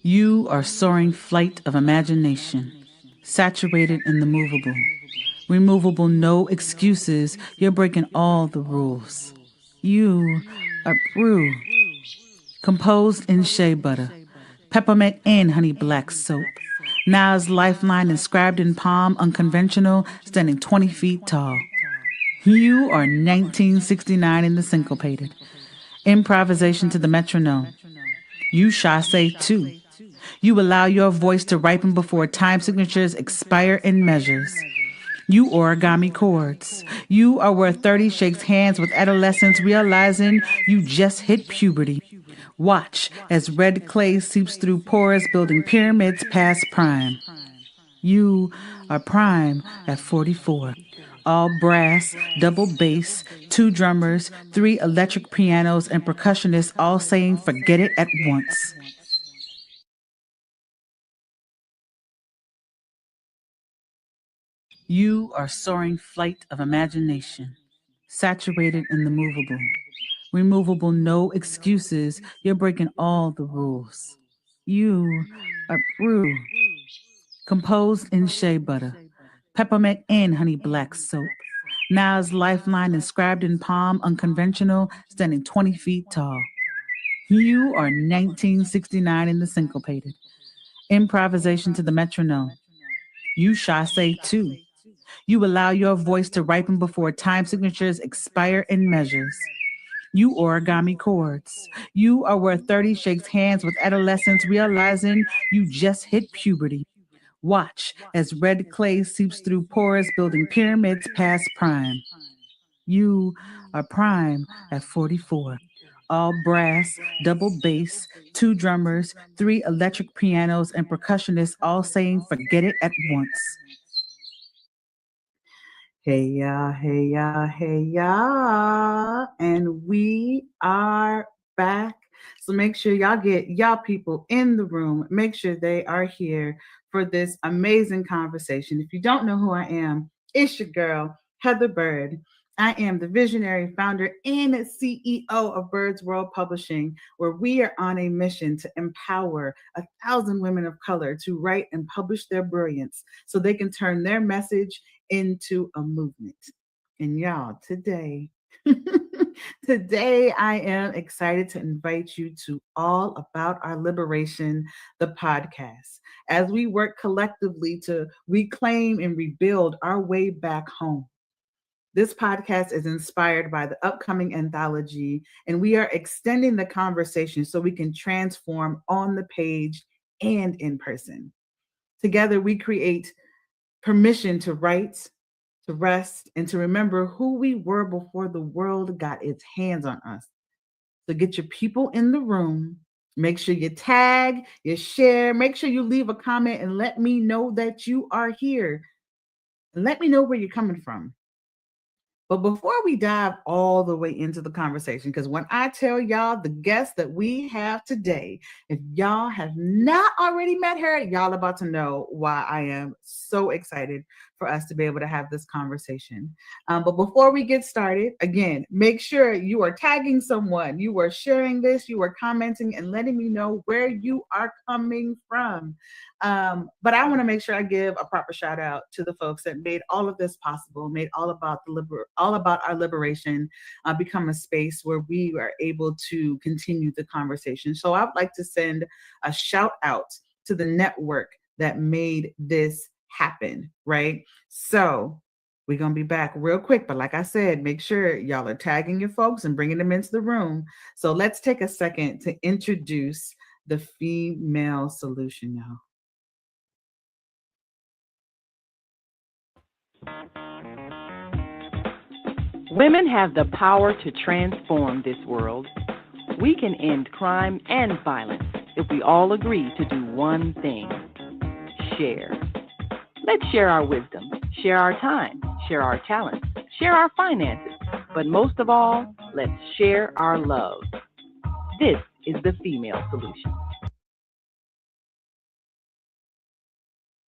You are soaring flight of imagination, saturated in the movable. Removable, no excuses, you're breaking all the rules. You are brew, composed in shea butter, peppermint and honey black soap. Now's lifeline inscribed in palm, unconventional, standing 20 feet tall. You are 1969 in the syncopated. Improvisation to the metronome. You chasse too. You allow your voice to ripen before time signatures expire in measures. You origami chords. You are where 30 shakes hands with adolescents realizing you just hit puberty. Watch as red clay seeps through pores building pyramids past prime. You are prime at 44. All brass, double bass, 2 drummers, 3 electric pianos, and percussionists all saying forget it at once. You are soaring flight of imagination, saturated in the movable. Removable, no excuses, you're breaking all the rules. You are brew, composed in shea butter, peppermint and honey black soap. Now's lifeline inscribed in palm, unconventional, standing 20 feet tall. You are 1969 in the syncopated. Improvisation to the metronome. You chasse too. You allow your voice to ripen before time signatures expire in measures. You origami chords. You are where 30 shakes hands with adolescents realizing you just hit puberty. Watch as red clay seeps through pores building pyramids past prime. You are prime at 44. All brass, double bass, 2 drummers, 3 electric pianos, and percussionists all saying forget it at once. Hey, and we are back. So make sure y'all get y'all people in the room. Make sure they are here for this amazing conversation. If you don't know who I am, it's your girl, Heather Bird. I am the visionary founder and CEO of Bird's World Publishing, where we are on a mission to empower 1,000 women of color to write and publish their brilliance so they can turn their message into a movement. And y'all, today, today I am excited to invite you to All About Our Liberation, the podcast, as we work collectively to reclaim and rebuild our way back home. This podcast is inspired by the upcoming anthology, and we are extending the conversation so we can transform on the page and in person. Together, we create permission to write, to rest, and to remember who we were before the world got its hands on us. So get your people in the room. Make sure you tag, you share, make sure you leave a comment and let me know that you are here. And let me know where you're coming from. But before we dive all the way into the conversation, because when I tell y'all the guest that we have today, if y'all have not already met her, y'all about to know why I am so excited for us to be able to have this conversation. But before we get started, again, make sure you are tagging someone, you are sharing this, you are commenting and letting me know where you are coming from. But I want to make sure I give a proper shout out to the folks that made all of this possible, made all about our liberation become a space where we are able to continue the conversation. So I would like to send a shout out to the network that made this happen, right? So we're going to be back real quick. But like I said, make sure y'all are tagging your folks and bringing them into the room. So let's take a second to introduce the female solution now. Women have the power to transform this world. We can end crime and violence if we all agree to do one thing: share. Let's share our wisdom, share our time, share our talents, share our finances, but most of all, let's share our love. This is the female solution.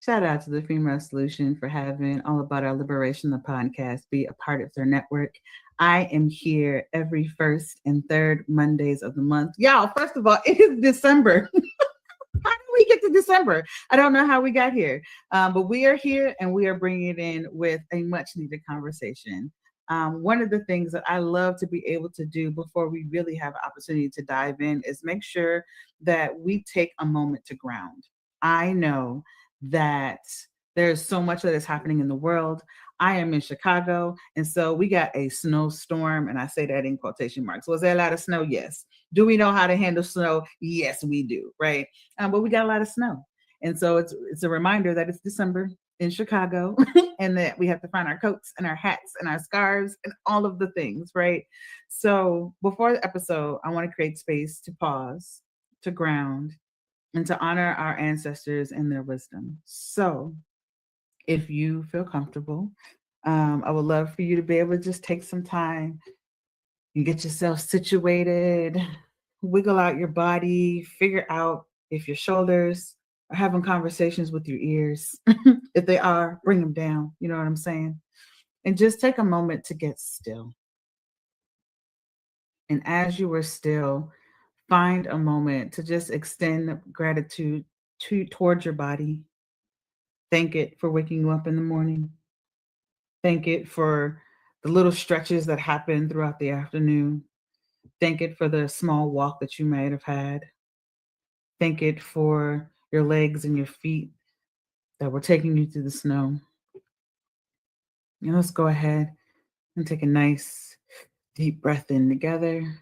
Shout out to the Female Solution for having All About Our Liberation, the podcast, be a part of their network. I am here every first and third Mondays of the month. Y'all, first of all, it is December. How do December. I don't know how we got here, but we are here and we are bringing it in with a much needed conversation. One of the things that I love to be able to do before we really have an opportunity to dive in is make sure that we take a moment to ground. I know that there's so much that is happening in the world. I am in Chicago, and so we got a snowstorm, and I say that in quotation marks. Was there a lot of snow? Yes. Do we know how to handle snow? Yes, we do, right? But we got a lot of snow, and so it's a reminder that it's December in Chicago, and that we have to find our coats and our hats and our scarves and all of the things, right? So before the episode, I want to create space to pause, to ground, and to honor our ancestors and their wisdom. So if you feel comfortable, I would love for you to be able to just take some time and get yourself situated, wiggle out your body, figure out if your shoulders are having conversations with your ears. If they are, bring them down. You know what I'm saying? And just take a moment to get still. And as you are still, find a moment to just extend gratitude towards your body. Thank it for waking you up in the morning. Thank it for the little stretches that happen throughout the afternoon. Thank it for the small walk that you might have had. Thank it for your legs and your feet that were taking you through the snow. And let's go ahead and take a nice deep breath in together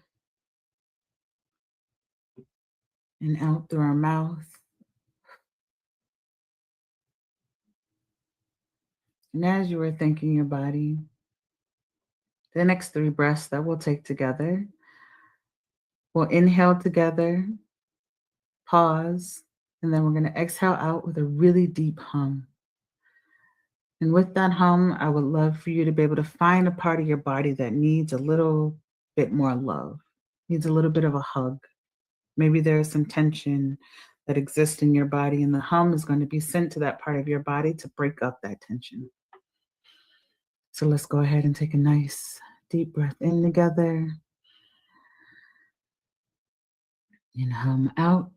and out through our mouth. And as you are thanking your body, the next 3 breaths that we'll take together, we'll inhale together, pause, and then we're going to exhale out with a really deep hum. And with that hum, I would love for you to be able to find a part of your body that needs a little bit more love, needs a little bit of a hug. Maybe there's some tension that exists in your body, and the hum is going to be sent to that part of your body to break up that tension. So let's go ahead and take a nice deep breath in together and hum out.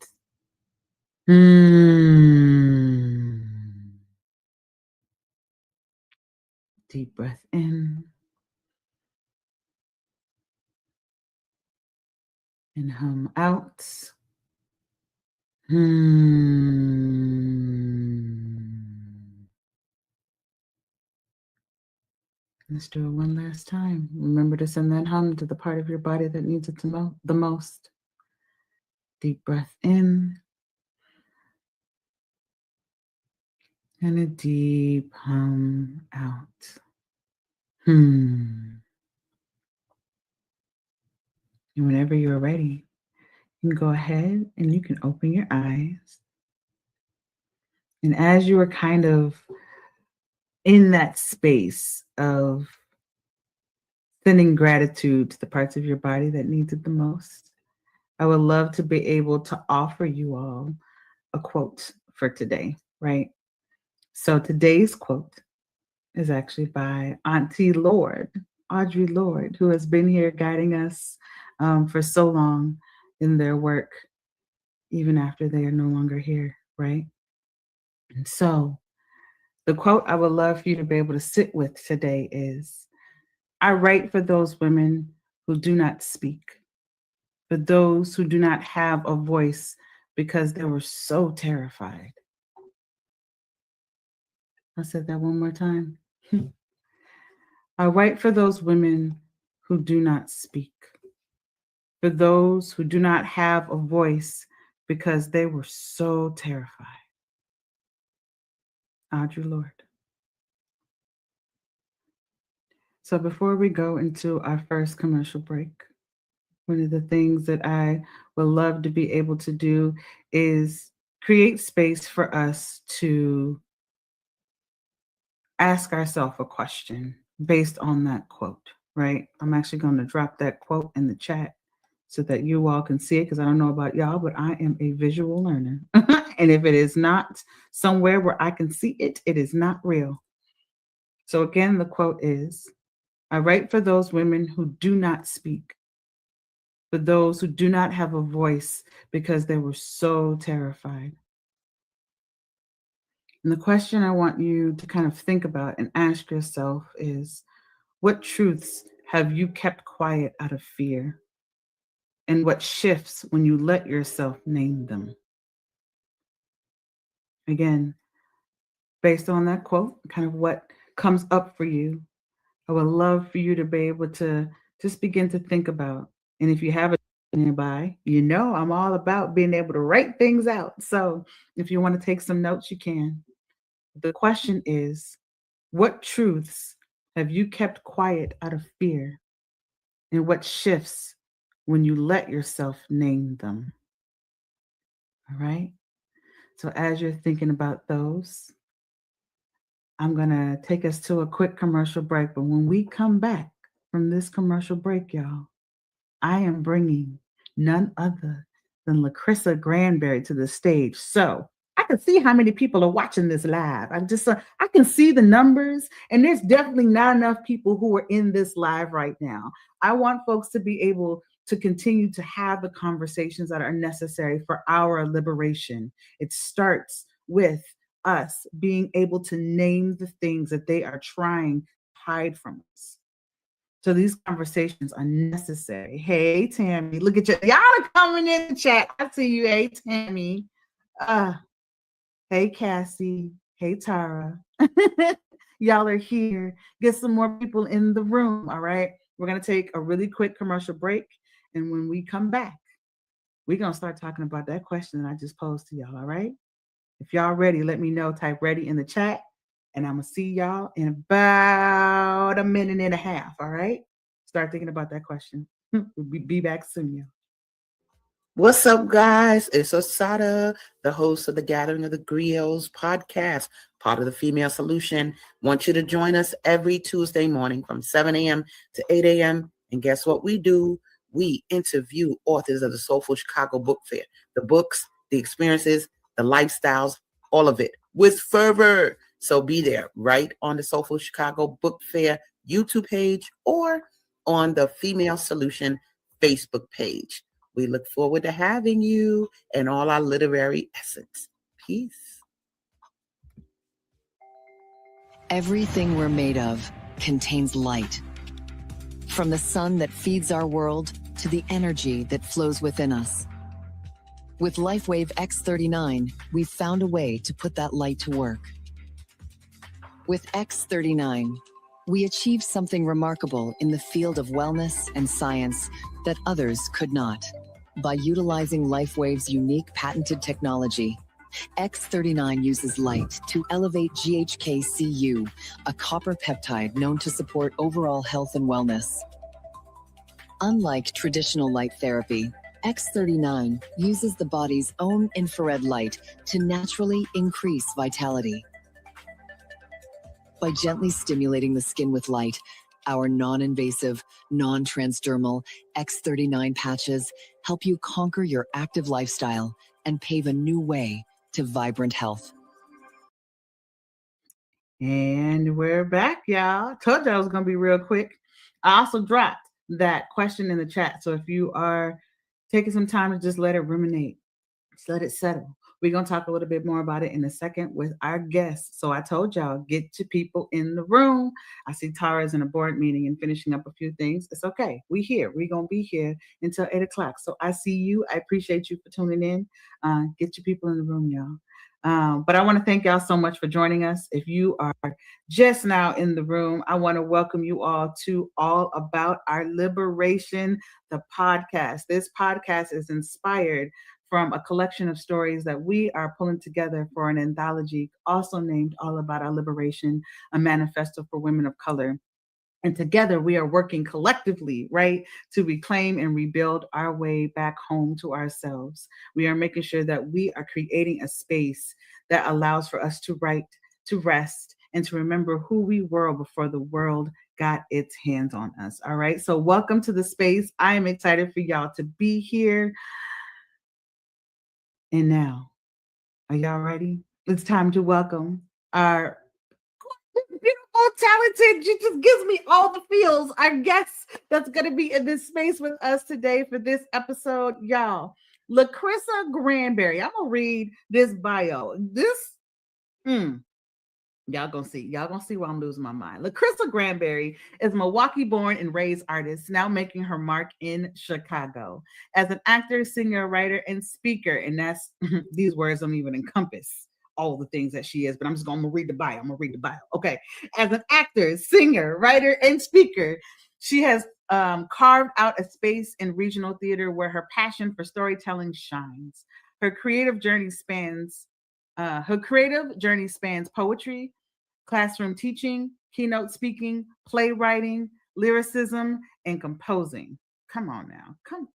Deep breath in and hum out. Let's do it one last time. Remember to send that hum to the part of your body that needs it the most. Deep breath in and a deep hum out. And whenever you're ready, you can go ahead and you can open your eyes. And as you are kind of in that space of sending gratitude to the parts of your body that needs it the most, I would love to be able to offer you all a quote for today, right? So today's quote is actually by Auntie Lord, Audre Lorde, who has been here guiding us for so long in their work, even after they are no longer here, right? And so the quote I would love for you to be able to sit with today is, I write for those women who do not speak, for those who do not have a voice because they were so terrified. I said that one more time. I write for those women who do not speak, for those who do not have a voice because they were so terrified. Audre Lorde. So before we go into our first commercial break, one of the things that I would love to be able to do is create space for us to ask ourselves a question based on that quote, right? I'm actually going to drop that quote in the chat so that you all can see it, because I don't know about y'all, but I am a visual learner. And if it is not somewhere where I can see it, it is not real. So again, the quote is, I write for those women who do not speak, for those who do not have a voice because they were so terrified. And the question I want you to kind of think about and ask yourself is, what truths have you kept quiet out of fear? And what shifts when you let yourself name them? Again, based on that quote, kind of what comes up for you, I would love for you to be able to just begin to think about. And if you have it nearby, you know I'm all about being able to write things out. So if you want to take some notes, you can. The question is, what truths have you kept quiet out of fear? And what shifts when you let yourself name them? All right. So as you're thinking about those, I'm going to take us to a quick commercial break. But when we come back from this commercial break, y'all, I am bringing none other than LaCrissa Grandberry to the stage. So I can see how many people are watching this live. I can see the numbers, and there's definitely not enough people who are in this live right now. I want folks to be able to continue to have the conversations that are necessary for our liberation. It starts with us being able to name the things that they are trying to hide from us. So these conversations are necessary. Hey, Tammy, look at you. Y'all are coming in the chat. I see you. Hey, Tammy. Uh, hey, Cassie. Hey, Tara. Y'all are here. Get some more people in the room. All right. We're going to take a really quick commercial break. And when we come back, we're going to start talking about that question that I just posed to y'all. All right. If y'all ready, let me know. Type ready in the chat. And I'm going to see y'all in about a minute and a half. All right. Start thinking about that question. We'll be back soon, y'all. What's up, guys? It's Osada, the host of the Gathering of the Griots podcast, part of the Female Solution. Want you to join us every Tuesday morning from 7 a.m. to 8 a.m. And guess what we do? We interview authors of the Soulful Chicago Book Fair. The books, the experiences, the lifestyles, all of it with fervor. So be there right on the Soulful Chicago Book Fair YouTube page or on the Female Solution Facebook page. We look forward to having you and all our literary essence. Peace. Everything we're made of contains light. From the sun that feeds our world to the energy that flows within us. With LifeWave X39, we've found a way to put that light to work. With X39, we achieved something remarkable in the field of wellness and science that others could not. By utilizing LifeWave's unique patented technology, X39 uses light to elevate GHK-Cu, a copper peptide known to support overall health and wellness. Unlike traditional light therapy, X39 uses the body's own infrared light to naturally increase vitality. By gently stimulating the skin with light, our non-invasive, non-transdermal X39 patches help you conquer your active lifestyle and pave a new way to vibrant health. And we're back, y'all. Told you I was going to be real quick. I also dropped that question in the chat. So if you are taking some time to just let it ruminate, just let it settle. We're going to talk a little bit more about it in a second with our guests. So I told y'all, get your people in the room. I see Tara's in a board meeting and finishing up a few things. It's okay. We're here. We're going to be here until 8 o'clock. So I see you. I appreciate you for tuning in. Get your people in the room, y'all. But I want to thank y'all so much for joining us. If you are just now in the room, I want to welcome you all to All About Our Liberation, the podcast. This podcast is inspired from a collection of stories that we are pulling together for an anthology also named All About Our Liberation, a manifesto for women of color. And together we are working collectively, right, to reclaim and rebuild our way back home to ourselves. We are making sure that we are creating a space that allows for us to write, to rest, and to remember who we were before the world got its hands on us. All right. So welcome to the space. I am excited for y'all to be here. And now, are y'all ready? It's time to welcome our beautiful, talented, she just gives me all the feels. Our guest that's going to be in this space with us today for this episode, y'all. LaCrissa Grandberry. I'm going to read this bio. This Y'all gonna see. Y'all gonna see why I'm losing my mind. LaCrissa Grandberry is a Milwaukee-born and raised artist, now making her mark in Chicago as an actor, singer, writer, and speaker. And that's these words don't even encompass all the things that she is. But I'm just gonna read the bio. I'm gonna read the bio. Okay, as an actor, singer, writer, and speaker, she has carved out a space in regional theater where her passion for storytelling shines. Her creative journey spans. Her creative journey spans poetry, classroom teaching, keynote speaking, playwriting, lyricism, and composing. Come on now. Come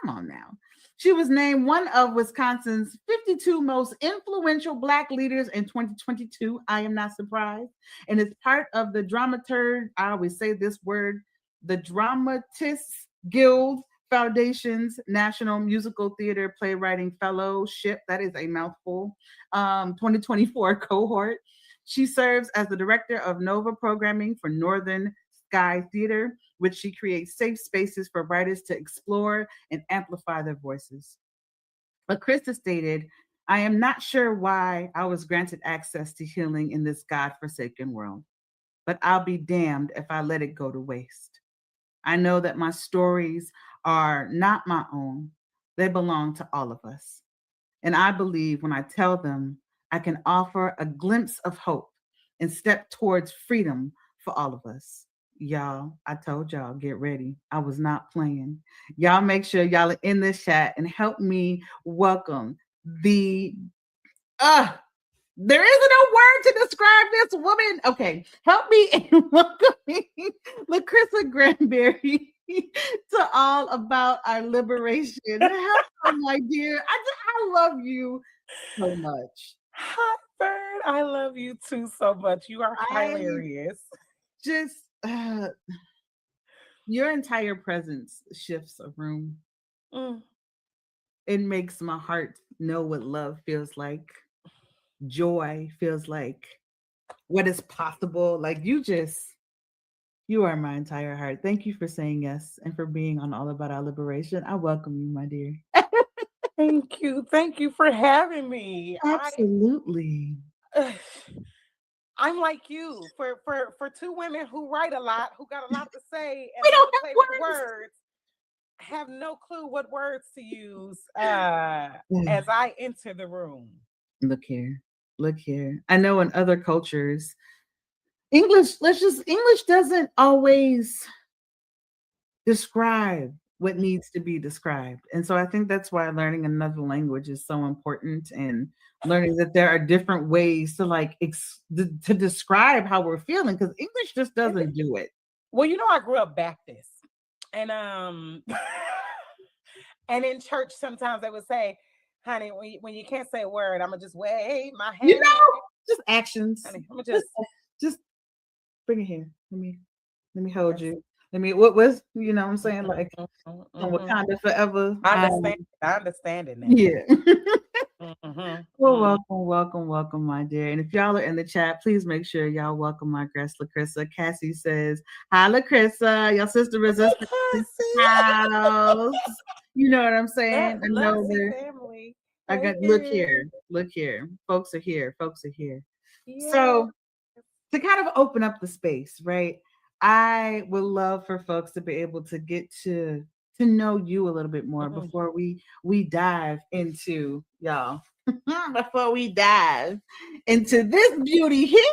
on now. She was named one of Wisconsin's 52 most influential Black leaders in 2022. I am not surprised. And is part of the dramaturg, I always say this word, the Dramatists Guild Foundation's National Musical Theater Playwriting Fellowship. That is a mouthful. 2024 cohort. She serves as the director of Nova Programming for Northern Sky Theater, which she creates safe spaces for writers to explore and amplify their voices. But Krista stated, I am not sure why I was granted access to healing in this God-forsaken world, but I'll be damned if I let it go to waste. I know that my stories are not my own. They belong to all of us. And I believe when I tell them, I can offer a glimpse of hope and step towards freedom for all of us. Y'all, I told y'all, get ready. I was not playing. Y'all make sure y'all are in this chat and help me welcome the there isn't a word to describe this woman. Okay, help me in welcoming LaCrissa Grandberry to All About Our Liberation. Help, my dear. I love you so much. Hi, Bird. I love you too so much. You are hilarious. Just your entire presence shifts a room. It makes my heart know what love feels like. Joy feels like, what is possible. Like you are my entire heart. Thank you for saying yes and for being on All About Our Liberation. I welcome you, my dear. Thank you. Thank you for having me. Absolutely. I'm like you. For two women who write a lot, who got a lot to say, and we know don't to have play words. with words, have no clue what words to use as I enter the room. Look here. I know in other cultures, English doesn't always describe what needs to be described. And so I think that's why learning another language is so important, and learning that there are different ways to to describe how we're feeling, because English just doesn't do it. Well, I grew up Baptist, and and in church sometimes they would say, honey, when you can't say a word, I'm gonna just wave my hand. Just actions. Honey, I'm gonna just bring it here. Let me hold you. What was, what I'm saying? Like, Wakanda forever. I understand it now. Yeah. Well, welcome, my dear. And if y'all are in the chat, please make sure y'all welcome my guest, LaCrissa. Cassie says, hi, LaCrissa. Your sister resistant house. You know what I'm saying? I know family. I got look here. Folks are here. Yeah. So to kind of open up the space, right? I would love for folks to be able to get to know you a little bit more before we dive into y'all. Before we dive into this beauty here.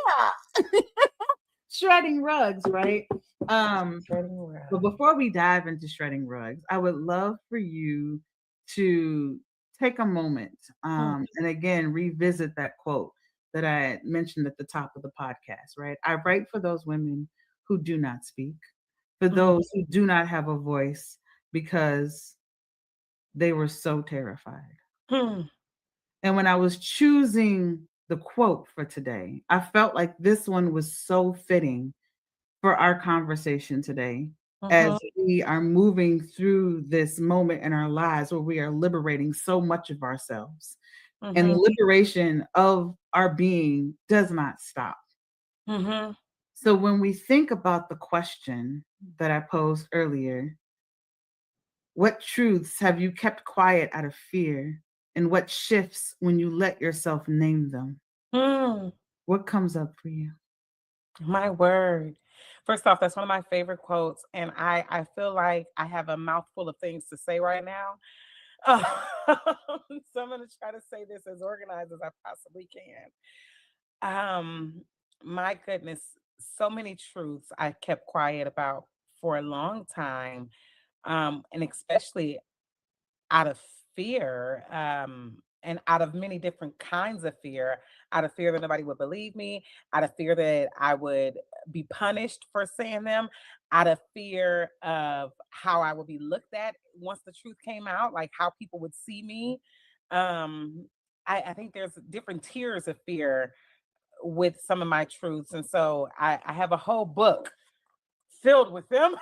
Shredding rugs, right? But before we dive into shredding rugs, I would love for you to take a moment and again revisit that quote that I mentioned at the top of the podcast, right? I write for those women who do not speak, for those who do not have a voice because they were so terrified. And when I was choosing the quote for today, I felt like this one was so fitting for our conversation today as we are moving through this moment in our lives where we are liberating so much of ourselves. And the liberation of our being does not stop. So when we think about the question that I posed earlier, what truths have you kept quiet out of fear? And what shifts when you let yourself name them? What comes up for you? My word. First off, that's one of my favorite quotes. And I feel like I have a mouthful of things to say right now. Uh, so I'm going to try to say this as organized as I possibly can. Um, my goodness, so many truths I kept quiet about for a long time. And especially out of fear, and out of many different kinds of fear, out of fear that nobody would believe me, out of fear that I would be punished for saying them, out of fear of how I would be looked at once the truth came out, like how people would see me. Um, I think there's different tiers of fear with some of my truths. And so I have a whole book filled with them.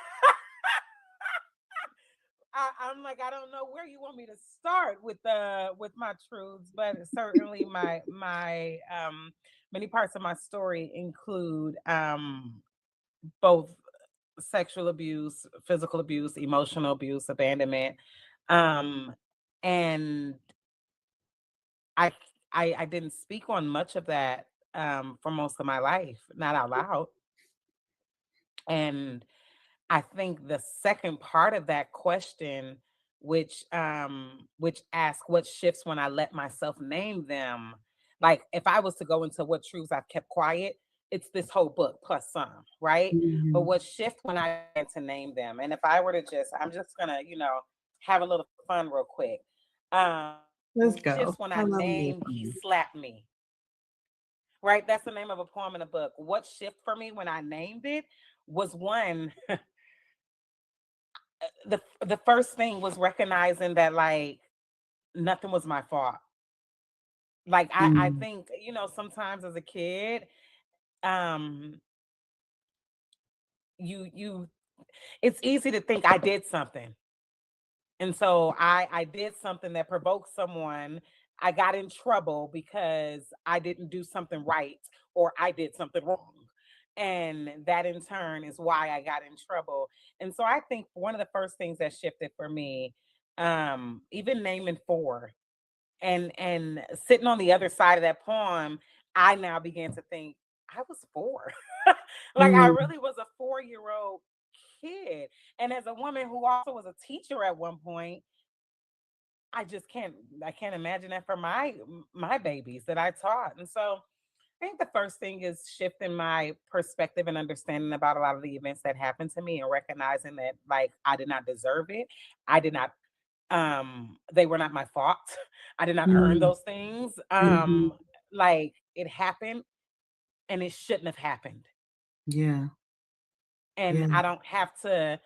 I'm like, I don't know where you want me to start with my truths, but certainly my many parts of my story include both sexual abuse, physical abuse, emotional abuse, abandonment. Um and I I didn't speak on much of that for most of my life, not out loud. And I think the second part of that question, which asks what shifts when I let myself name them, like if I was to go into what truths I've kept quiet, it's this whole book plus some, right? But Mhm. what shift when I began to name them? And if I were to I'm just gonna, have a little fun real quick. Let's What go. shifts when I I love you. named He Slapped Me, right? That's the name of a poem in a book. What shift for me when I named it was one, the first thing was recognizing that like nothing was my fault. Like I Mm. think, sometimes as a kid, um, you it's easy to think I did something. And so I did something that provoked someone. I got in trouble because I didn't do something right or I did something wrong. And that in turn is why I got in trouble. And so I think one of the first things that shifted for me, even naming four and sitting on the other side of that poem, I now began to think I was four. Like I Mm. really was a 4-year-old kid. And as a woman who also was a teacher at one point, I just can't imagine that for my babies that I taught. And so I think the first thing is shifting my perspective and understanding about a lot of the events that happened to me and recognizing that like I did not deserve it. I did not they were not my fault. I did not earn Mm. those things. Mhm. Like it happened and it shouldn't have happened. Yeah. And Yeah. I don't have to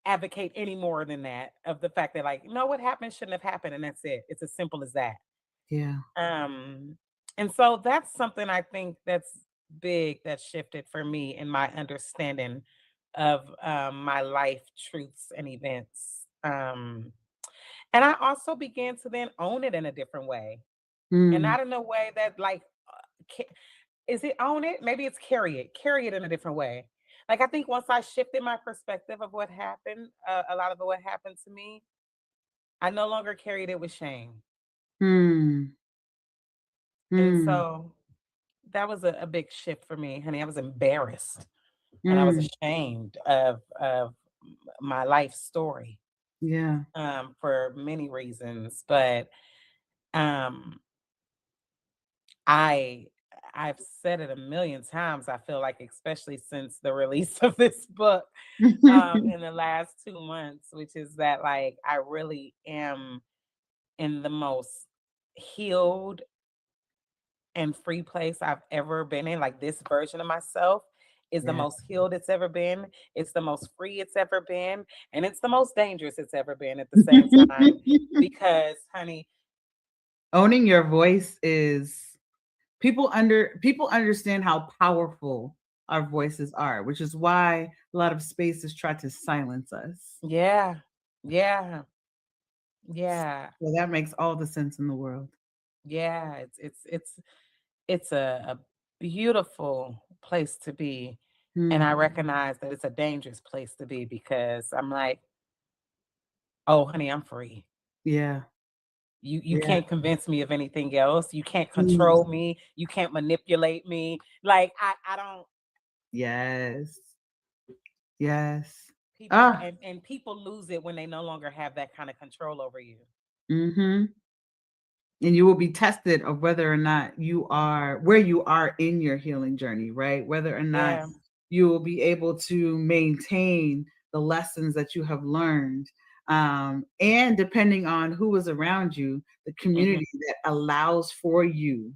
advocate any more than that of the fact that like, no, what happened shouldn't have happened. And that's it. It's as simple as that. Yeah. Um, and so that's something I think that's big that shifted for me in my understanding of my life truths and events. And I also began to then own it in a different way, and Mm. not in a way that like, ca- is it own it? Maybe it's carry it in a different way. Like I think once I shifted my perspective of what happened, a lot of what happened to me, I no longer carried it with shame, Mm. and Mm. so that was a big shift for me, honey. I was embarrassed and I was Mm. ashamed of my life story, Yeah. for many reasons, but um I I've said it a million times. I feel like, especially since the release of this book in the last 2 months, which is that like I really am in the most healed and free place I've ever been in. Like this version of myself is the Yeah. most healed it's ever been. It's the most free it's ever been, and it's the most dangerous it's ever been at the same time. Because, honey, Owning your voice is people understand how powerful our voices are, which is why a lot of spaces try to silence us. yeah, yeah, yeah. So that makes all the sense in the world. Yeah, it's a beautiful place to be. And I Mm. recognize that it's a dangerous place to be because I'm like, oh honey, I'm free. Yeah. You Yeah. can't convince me of anything else. You can't control me. You can't manipulate me. Like I don't. Yes. Yes. People Ah. and people lose it when they no longer have that kind of control over you. Mm-hmm. And you will be tested of whether or not you are where you are in your healing journey, right? Whether or not Yeah. you will be able to maintain the lessons that you have learned. And depending on who is around you, the Hmm. community that allows for you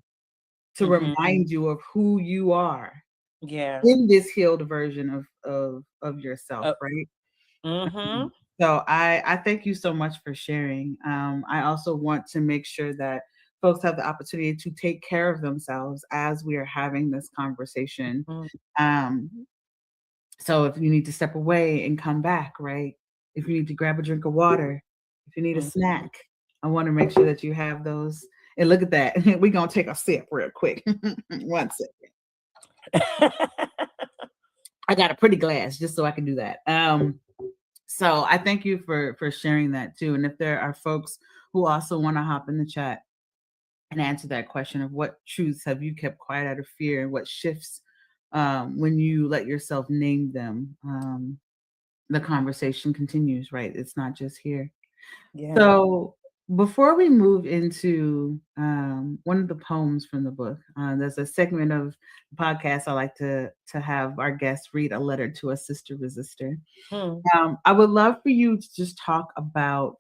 to Hmm. remind you of who you are Yeah. in this healed version of yourself, Uh, right? hmm. So I thank you so much for sharing. I also want to make sure that folks have the opportunity to take care of themselves as we are having this conversation. Um, so if you need to step away and come back, right? If you need to grab a drink of water, if you need a snack, I want to make sure that you have those. And look at that. We're going to take a sip real quick. One second. I got a pretty glass just so I can do that. So I thank you for sharing that too. And if there are folks who also want to hop in the chat and answer that question of what truths have you kept quiet out of fear and what shifts when you let yourself name them, the conversation continues, right? It's not just here. Yeah. So before we move into one of the poems from the book, there's a segment of the podcast I like to have our guests read a letter to a sister resistor. Hmm. I would love for you to just talk about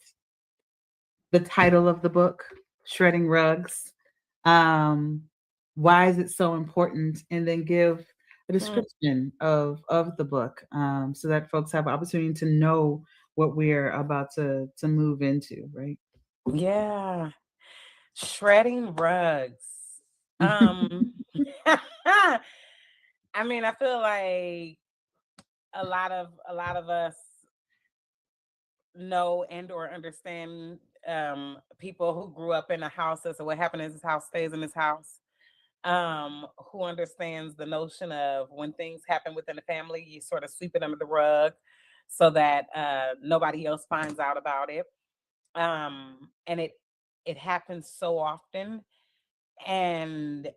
the title of the book, Shredding Rugs. Um, why is it so important? And then give a Hmm. description of the book, so that folks have opportunity to know what we're about to move into, right? Yeah. Shredding rugs. Um I mean, I feel like a lot of us know and or understand people who grew up in a house that so what happened in this house stays in this house. Who understands the notion of when things happen within the family, you sort of sweep it under the rug so that nobody else finds out about it. And it happens so often. And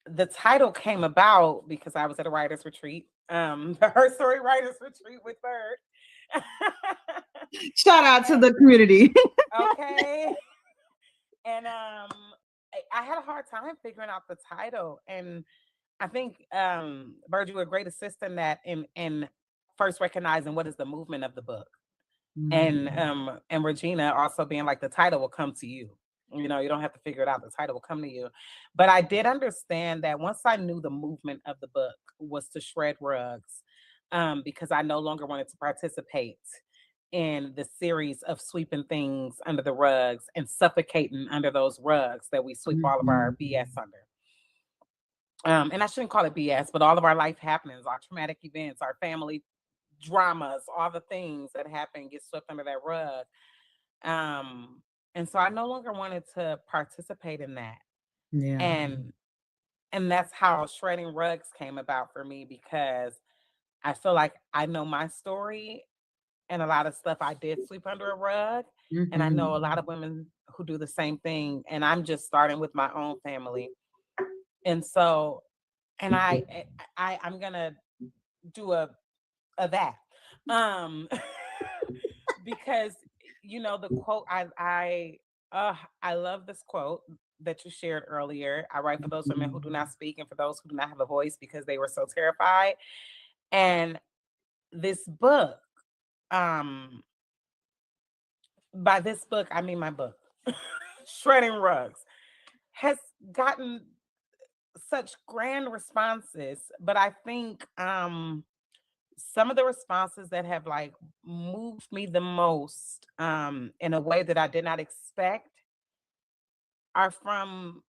the title came about because I was at a writer's retreat, the Her Story Writers Retreat with Bird. Shout out to the community. Okay. And I had a hard time figuring out the title. And I think Bird, you were a great assistant in that in first recognizing what is the movement of the book. And Regina also being like the title will come to you. You know, you don't have to figure it out. The title will come to you. But I did understand that once I knew the movement of the book was to shred rugs, because I no longer wanted to participate in the series of sweeping things under the rugs and suffocating under those rugs that we sweep all of our Mhm. BS under. And I shouldn't call it BS, but all of our life happenings, our traumatic events, our family dramas, all the things that happen get swept under that rug. And so I no longer wanted to participate in that. Yeah. And that's how shredding rugs came about for me, because I feel like I know my story and a lot of stuff I did sweep under a rug. And I know a lot of women who do the same thing. And I'm just starting with my own family. And so, and I'm gonna do a that. Um because the quote I love this quote that you shared earlier. I write for those women who do not speak and for those who do not have a voice because they were so terrified. And this book, um by this book I mean my book, Shredding Rugs, has gotten such grand responses. But I think some of the responses that have like moved me the most, in a way that I did not expect, are from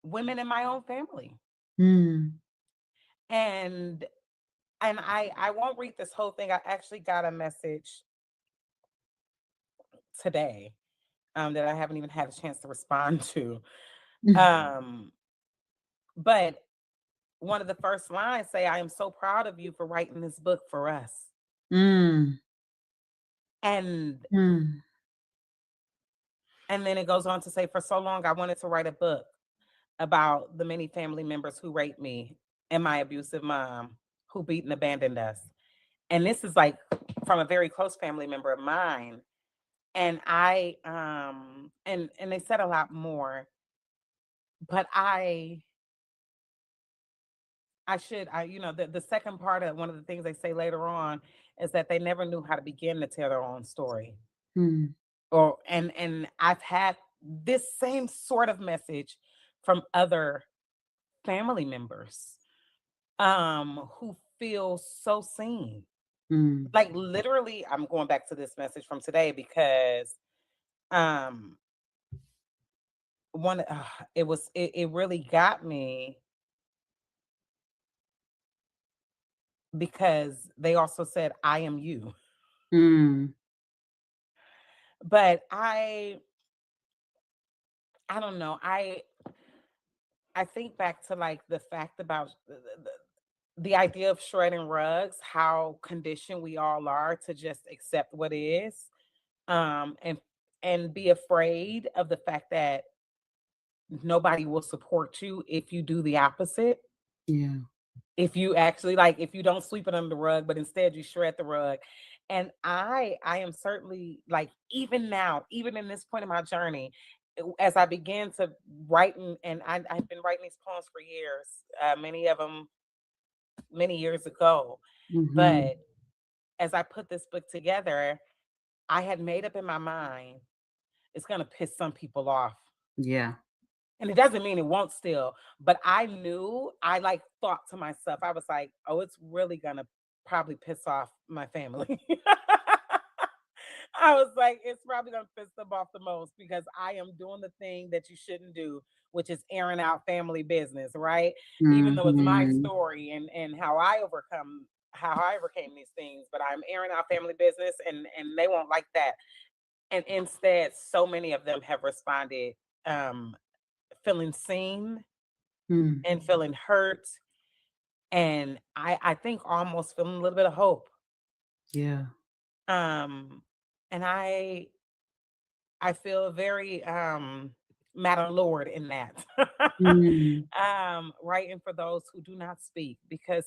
women in my own family. Mm. And I won't read this whole thing. I actually got a message today, that I haven't even had a chance to respond to. Um but one of the first lines say, "I am so proud of you for writing this book for us." Mm. And Mm. And then it goes on to say, for so long, I wanted to write a book about the many family members who raped me and my abusive mom who beat and abandoned us. And this is like from a very close family member of mine. And and they said a lot more, but the second part of one of the things they say later on is that they never knew how to begin to tell their own story. Mm. And I've had this same sort of message from other family members who feel so seen. Mm. Like literally, I'm going back to this message from today because um it really got me because they also said I am you. Mm. But I don't know. I think back to like the fact about the idea of shredding rugs, how conditioned we all are to just accept what is, um, and and be afraid of the fact that nobody will support you if you do the opposite. Yeah. If you actually like, if you don't sweep it under the rug, but instead you shred the rug. And I am certainly like, even now, even in this point in my journey, as I began to write, I've been writing these poems for years, many of them many years ago. Mm-hmm. But as I put this book together, I had made up in my mind it's gonna piss some people off. Yeah. And it doesn't mean it won't still, but I knew, I like thought to myself, I was like, oh, it's really gonna probably piss off my family. I was like, it's probably gonna piss them off the most because I am doing the thing that you shouldn't do, which is airing out family business, right? Even though it's my Mm-hmm. story and how I overcame these things, but I'm airing out family business and they won't like that. And instead, so many of them have responded um feeling seen Mm. and feeling hurt, and I think almost feeling a little bit of hope. Yeah. Um, and I feel very Madam Lord in that. Mm. Writing for those who do not speak, because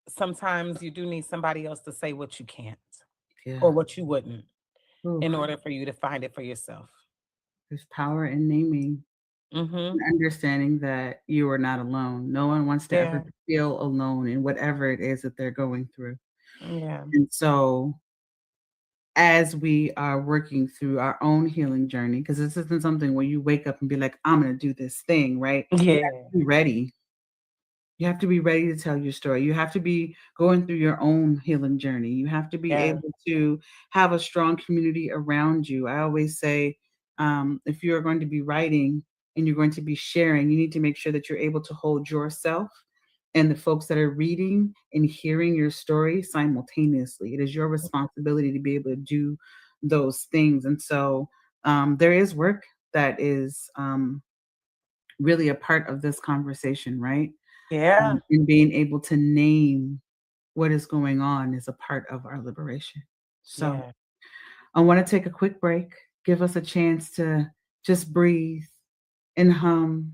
sometimes you do need somebody else to say what you can't or Yeah. what you wouldn't Oof. in order for you to find it for yourself. There's power in naming Mm-hmm. and understanding that you are not alone. No one wants to ever Yeah. feel alone in whatever it is that they're going through. Yeah. And so, as we are working through our own healing journey, because this isn't something where you wake up and be like, I'm going to do this thing, right? You have Yeah. to be ready. You have to be ready to tell your story. You have to be going through your own healing journey. You have to be Yeah. able to have a strong community around you. I always say, if you're going to be writing and you're going to be sharing, you need to make sure that you're able to hold yourself and the folks that are reading and hearing your story simultaneously. It is your responsibility to be able to do those things. And so there is work that is really a part of this conversation, right? Yeah. And being able to name what is going on is a part of our liberation. So Yeah. I want to take a quick break, give us a chance to just breathe and hum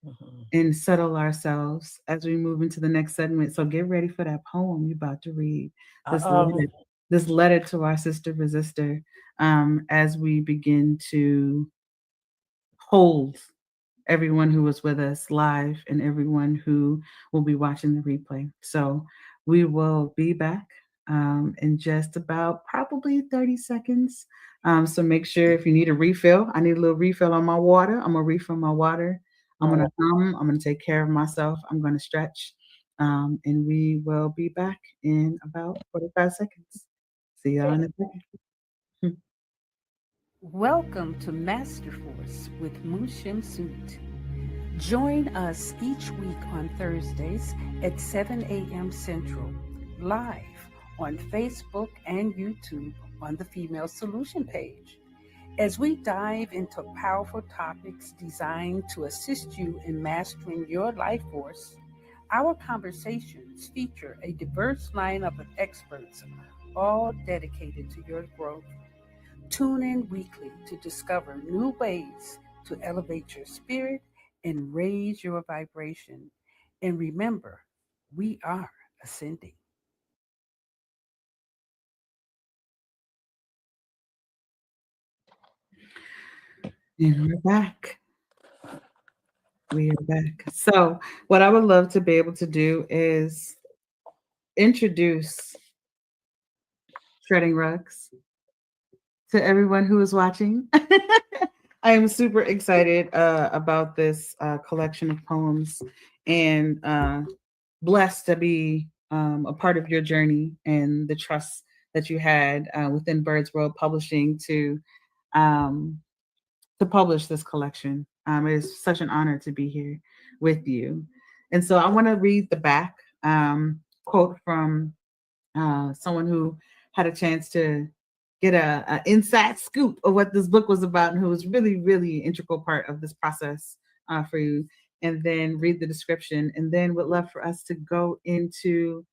Mhm. and settle ourselves as we move into the next segment. So get ready for that poem you're about to read. This Uh-oh. letter, this letter to our sister resistor, as we begin to hold everyone who was with us live and everyone who will be watching the replay. So we will be back in just about probably 30 seconds. So make sure if you need a refill, I need a little refill on my water. I'm going to refill my water. I'm going All to hum. I'm going to take care of myself. I'm going to stretch. And we will be back in about 45 seconds. See y'all in a second. Welcome to Master Force with Mushim Suit. Join us each week on Thursdays at 7 a.m. Central, live on Facebook and YouTube on the Female Solution page. As we dive into powerful topics designed to assist you in mastering your life force, our conversations feature a diverse lineup of experts, all dedicated to your growth. Tune in weekly to discover new ways to elevate your spirit and raise your vibration. And remember, we are ascending. And we're back. We are back. So, what I would love to be able to do is introduce Shredding Rugs to everyone who is watching. I am super excited about this collection of poems and blessed to be a part of your journey and the trust that you had within Birds World Publishing um, to publish this collection. It is such an honor to be here with you. And so I want to read the back quote from someone who had a chance to get a inside scoop of what this book was about and who was really, really integral part of this process for you. And then read the description, and then would love for us to go into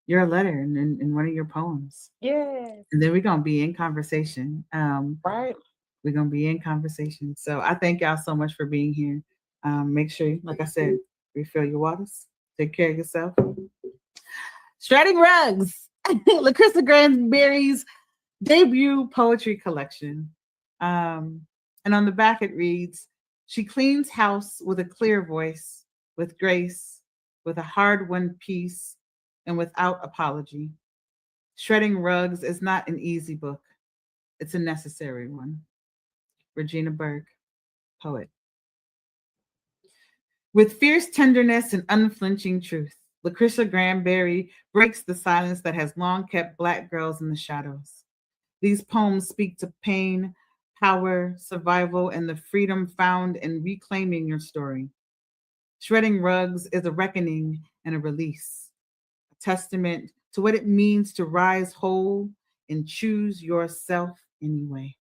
your letter and one of your poems. Yes. And then we're going to be in conversation. Right. We're going to be in conversation. So I thank y'all so much for being here. Make sure, like I said, refill your waters. Take care of yourself. Shredding Rugs, LaCrista Grandberry's debut poetry collection. And on the back it reads, she cleans house with a clear voice, with grace, with a hard-won peace, and without apology. Shredding Rugs is not an easy book. It's a necessary one. Regina Berg, poet. With fierce tenderness and unflinching truth, LaCrista Grandberry breaks the silence that has long kept Black girls in the shadows. These poems speak to pain, power, survival, and the freedom found in reclaiming your story. Shredding Rugs is a reckoning and a release, a testament to what it means to rise whole and choose yourself anyway.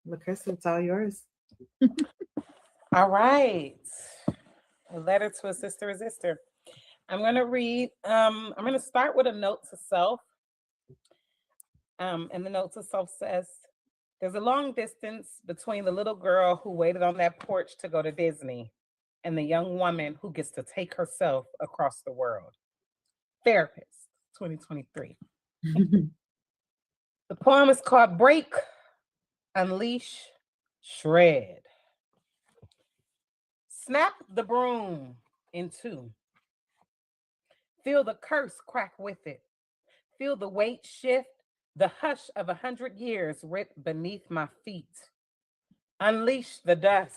LaCrista, it's all yours. All right. A letter to a sister resistor. I'm going to read, I'm going to start with a note to self. And the note to self says, there's a long distance between the little girl who waited on that porch to go to Disney and the young woman who gets to take herself across the world. Therapist, 2023. The poem is called Break, Unleash, Shred. Snap the broom in two. Feel the curse crack with it. Feel the weight shift, the hush of 100 years rip beneath my feet. Unleash the dust.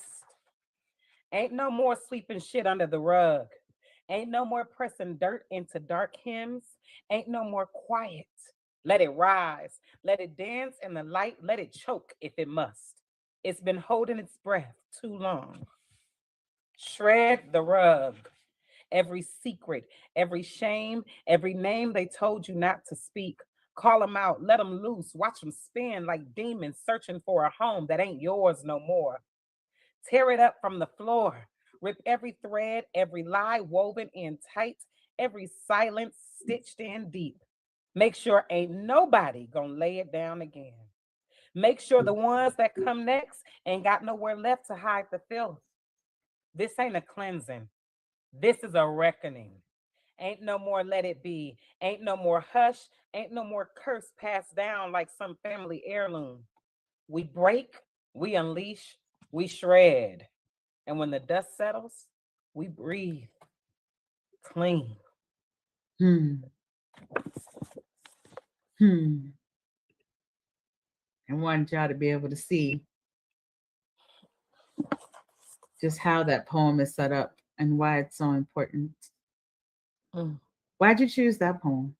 Ain't no more sweeping shit under the rug. Ain't no more pressing dirt into dark hymns. Ain't no more quiet. Let it rise. Let it dance in the light. Let it choke if it must. It's been holding its breath too long. Shred the rug. Every secret, every shame, every name they told you not to speak. Call them out, let them loose, watch them spin like demons searching for a home that ain't yours no more. Tear it up from the floor. Rip every thread, every lie woven in tight, every silence stitched in deep. Make sure ain't nobody gonna lay it down again. Make sure the ones that come next ain't got nowhere left to hide the filth. This ain't a cleansing. This is a reckoning. Ain't no more let it be. Ain't no more hush. Ain't no more curse passed down like some family heirloom. We break, we unleash, we shred. And when the dust settles, we breathe clean. I wanted y'all to be able to see just how that poem is set up and why it's so important. Why'd you choose that poem?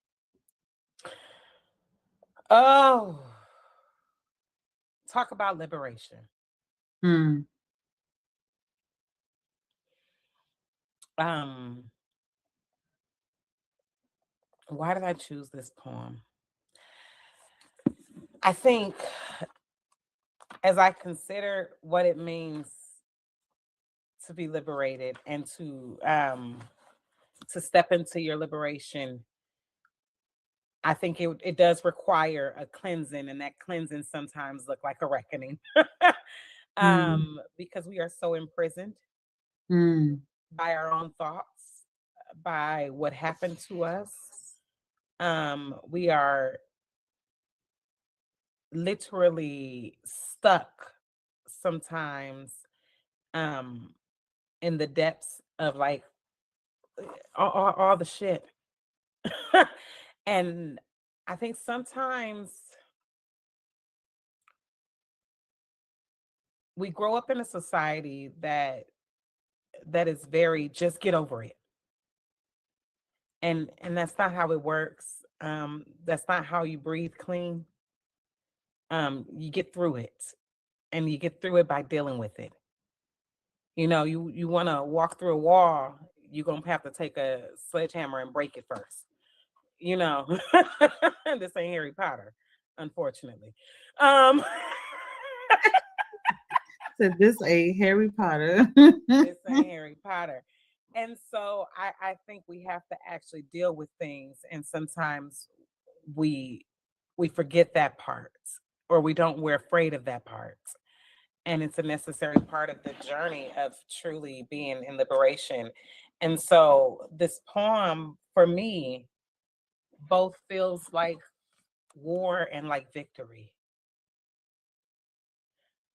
Oh, talk about liberation. Why did I choose this poem? I think as I consider what it means to be liberated and to step into your liberation, I think it does require a cleansing, and that cleansing sometimes look like a reckoning. Because we are so imprisoned Mm. by our own thoughts, by what happened to us. We are literally stuck sometimes in the depths of like all the shit. And I think sometimes we grow up in a society that is very just get over it. And that's not how it works. That's not how you breathe clean. You get through it, and you get through it by dealing with it. You know, you want to walk through a wall, you're gonna have to take a sledgehammer and break it first. You know, this ain't Harry Potter, unfortunately. Um, So this a Harry Potter. this ain't Harry Potter. And so I think we have to actually deal with things, and sometimes we we forget that part, or we're afraid of that part. And it's a necessary part of the journey of truly being in liberation. And so this poem for me both feels like war and like victory.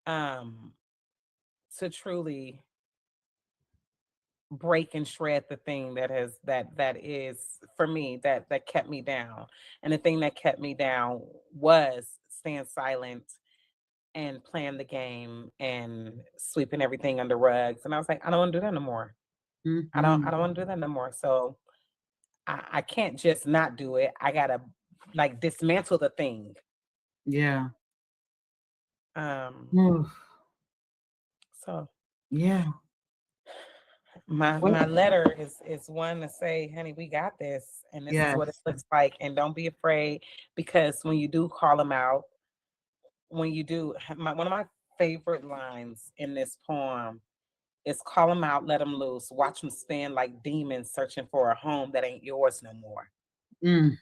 Um, to truly break and shred the thing that is for me that kept me down. And the thing that kept me down was staying silent and playing the game and sweeping everything under rugs. And I was like, I don't want to do that no more. I don't Mhm. want to do that no more. So I can't just not do it. I gotta like dismantle the thing. Yeah. Um, Oof. so Yeah. my What? my letter is one to say, honey, we got this, and this is what it Yes. looks like, and don't be afraid, because when you do call them out, when you do, one of my favorite lines in this poem is call them out, let them loose, watch them spin like demons searching for a home that ain't yours no more. Mm.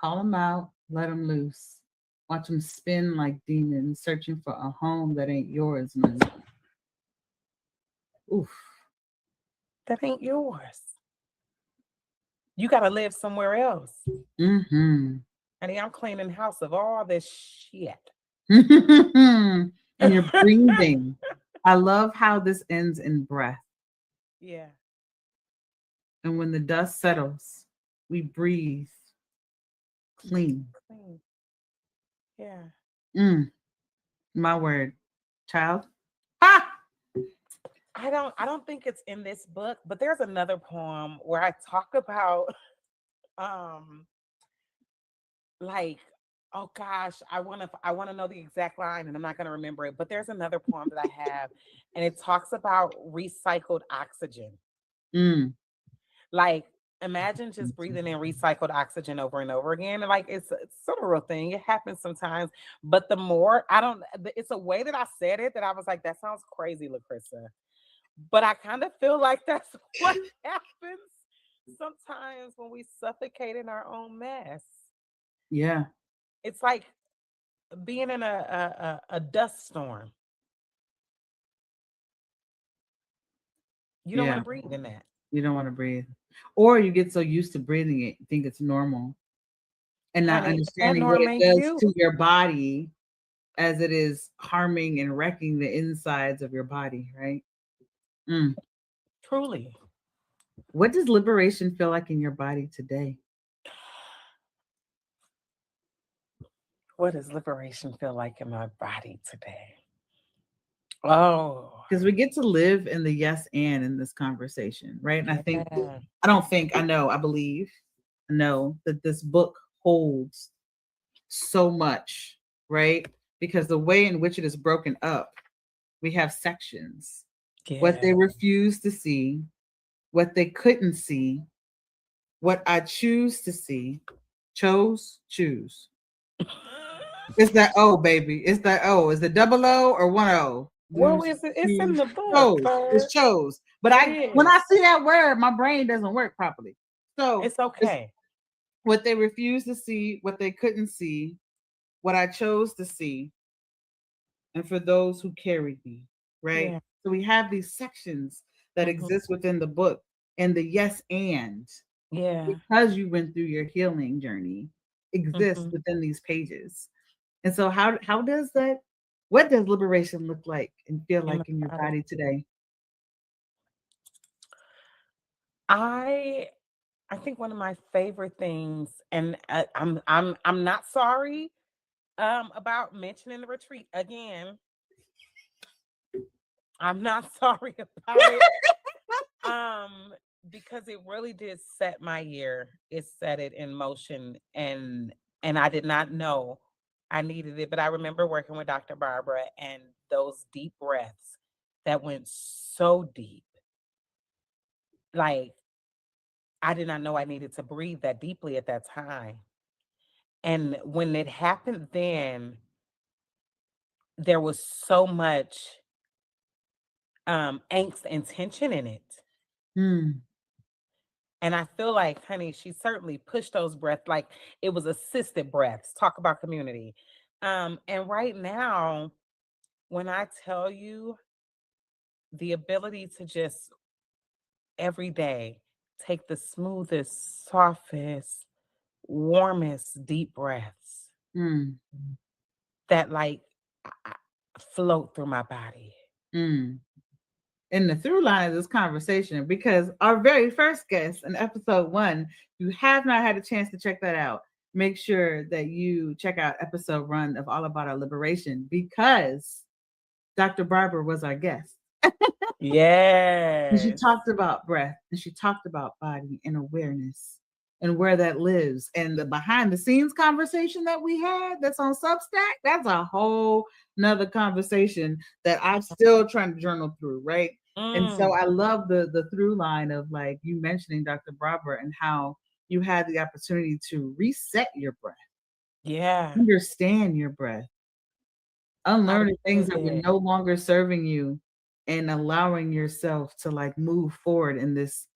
Call them out, let them loose. Watch them spin like demons, searching for a home that ain't yours, man. Oof. That ain't yours. You got to live somewhere else. Mm-hmm. Honey, I'm cleaning house of all this shit. And you're breathing. I love how this ends in breath. Yeah. And when the dust settles, we breathe clean. Clean. Yeah. Mm, my word. Child. Ah! I don't think it's in this book, but there's another poem where I talk about um like, oh gosh, I want to know the exact line, and I'm not going to remember it, but there's another poem that I have, and it talks about recycled oxygen. Mm. Like, imagine just breathing in recycled oxygen over and over again. And like, it's sort of a real thing. It happens sometimes, but the more it's a way that I said it that I was like, that sounds crazy, LaCrissa. But I kind of feel like that's what happens sometimes when we suffocate in our own mess. Yeah. It's like being in a dust storm. You don't want Yeah. to breathe in that. You don't want to breathe. Or you get so used to breathing it, you think it's normal and not Honey, that understanding what norm it ain't does you. to your body as it is harming and wrecking the insides of your body, right? Mm. Truly. What does liberation feel like in your body today? What does liberation feel like in my body today? Oh, Because we get to live in the yes and in this conversation, right? And yeah. I believe, I know that this book holds so much, right? Because the way in which it is broken up, we have sections. What they Yeah. refuse to see, what they couldn't see, what I choose to see, choose. It's that O, baby. It's that O. Is it double O or one O? Well, it's in the book, Chose. sir. It's chose. But when It I is. see that word, my brain doesn't work properly. So It's okay. what they refused to see, what they couldn't see, what I chose to see, and for those who carried me, right? Yeah. So we have these sections that Mhm. exist within the book, and the yes and, Yeah. because you went through your healing journey, exists Mhm. within these pages. And so how does that, what does liberation look like and feel In my like in your body. body today? I I think one of my favorite things, and I'm not sorry about mentioning the retreat again. I'm not sorry about it. Um, because it really did set my year. It set it in motion, and I did not know I needed it. But I remember working with Dr. Barbara and those deep breaths that went so deep. Like I did not know I needed to breathe that deeply at that time. And when it happened then, there was so much angst and tension in it. Mm, And I feel like, honey, she certainly pushed those breaths like it was assisted breaths. Talk about community. And right now, when I tell you the ability to just every day take the smoothest, softest, warmest, deep breaths mm, that like float through my body. mm. In the through line of this conversation, because our very first guest in episode 1, you have not had a chance to check that out, make sure that you check out episode 1 of All About Our Liberation, because Dr. Barber was our guest. And she Yes. talked about breath, and she talked about body and awareness and where that lives. And the behind the scenes conversation that we had that's on Substack, that's a whole nother conversation that I'm still trying to journal through, right? And so Mm, I love the through line of like you mentioning Dr. Barber and how you had the opportunity to reset your breath, yeah, understand your breath, I unlearning things that were did. no longer serving you, and allowing yourself to like move forward in this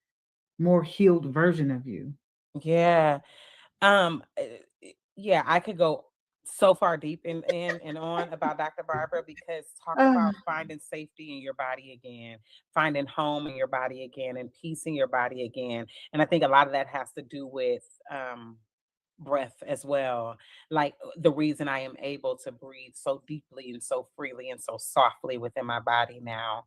more healed version of you. Yeah. Yeah, I could go so far deep in and on about Dr. Barbara because talk Ah, about finding safety in your body again, finding home in your body again, and peace in your body again. And I think a lot of that has to do with breath as well. Like the reason I am able to breathe so deeply and so freely and so softly within my body now.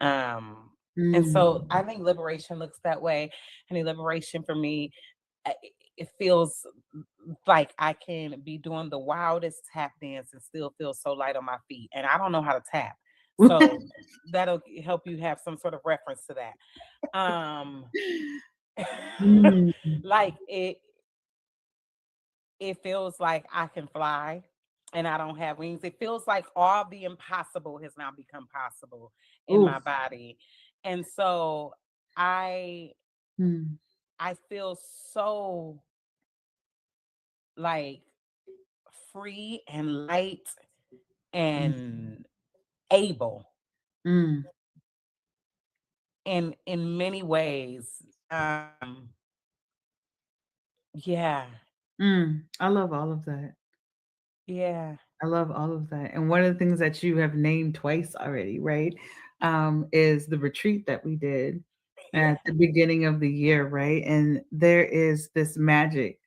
Um, and so mm. I think liberation looks that way. And the liberation for me, it feels like I can be doing the wildest tap dance and still feel so light on my feet. And I don't know how to tap. So that'll help you have some sort of reference to that. Mm, Like it feels like I can fly and I don't have wings. It feels like all the impossible has now become possible in my oof. body. And so I Mm, I feel so like free and light mm, and able mm, in many ways. Yeah. I love all of that. Yeah. I love all of that. And one of the things that you have named twice already, right? Is the retreat that we did Yeah. at the beginning of the year, right? And there is this magic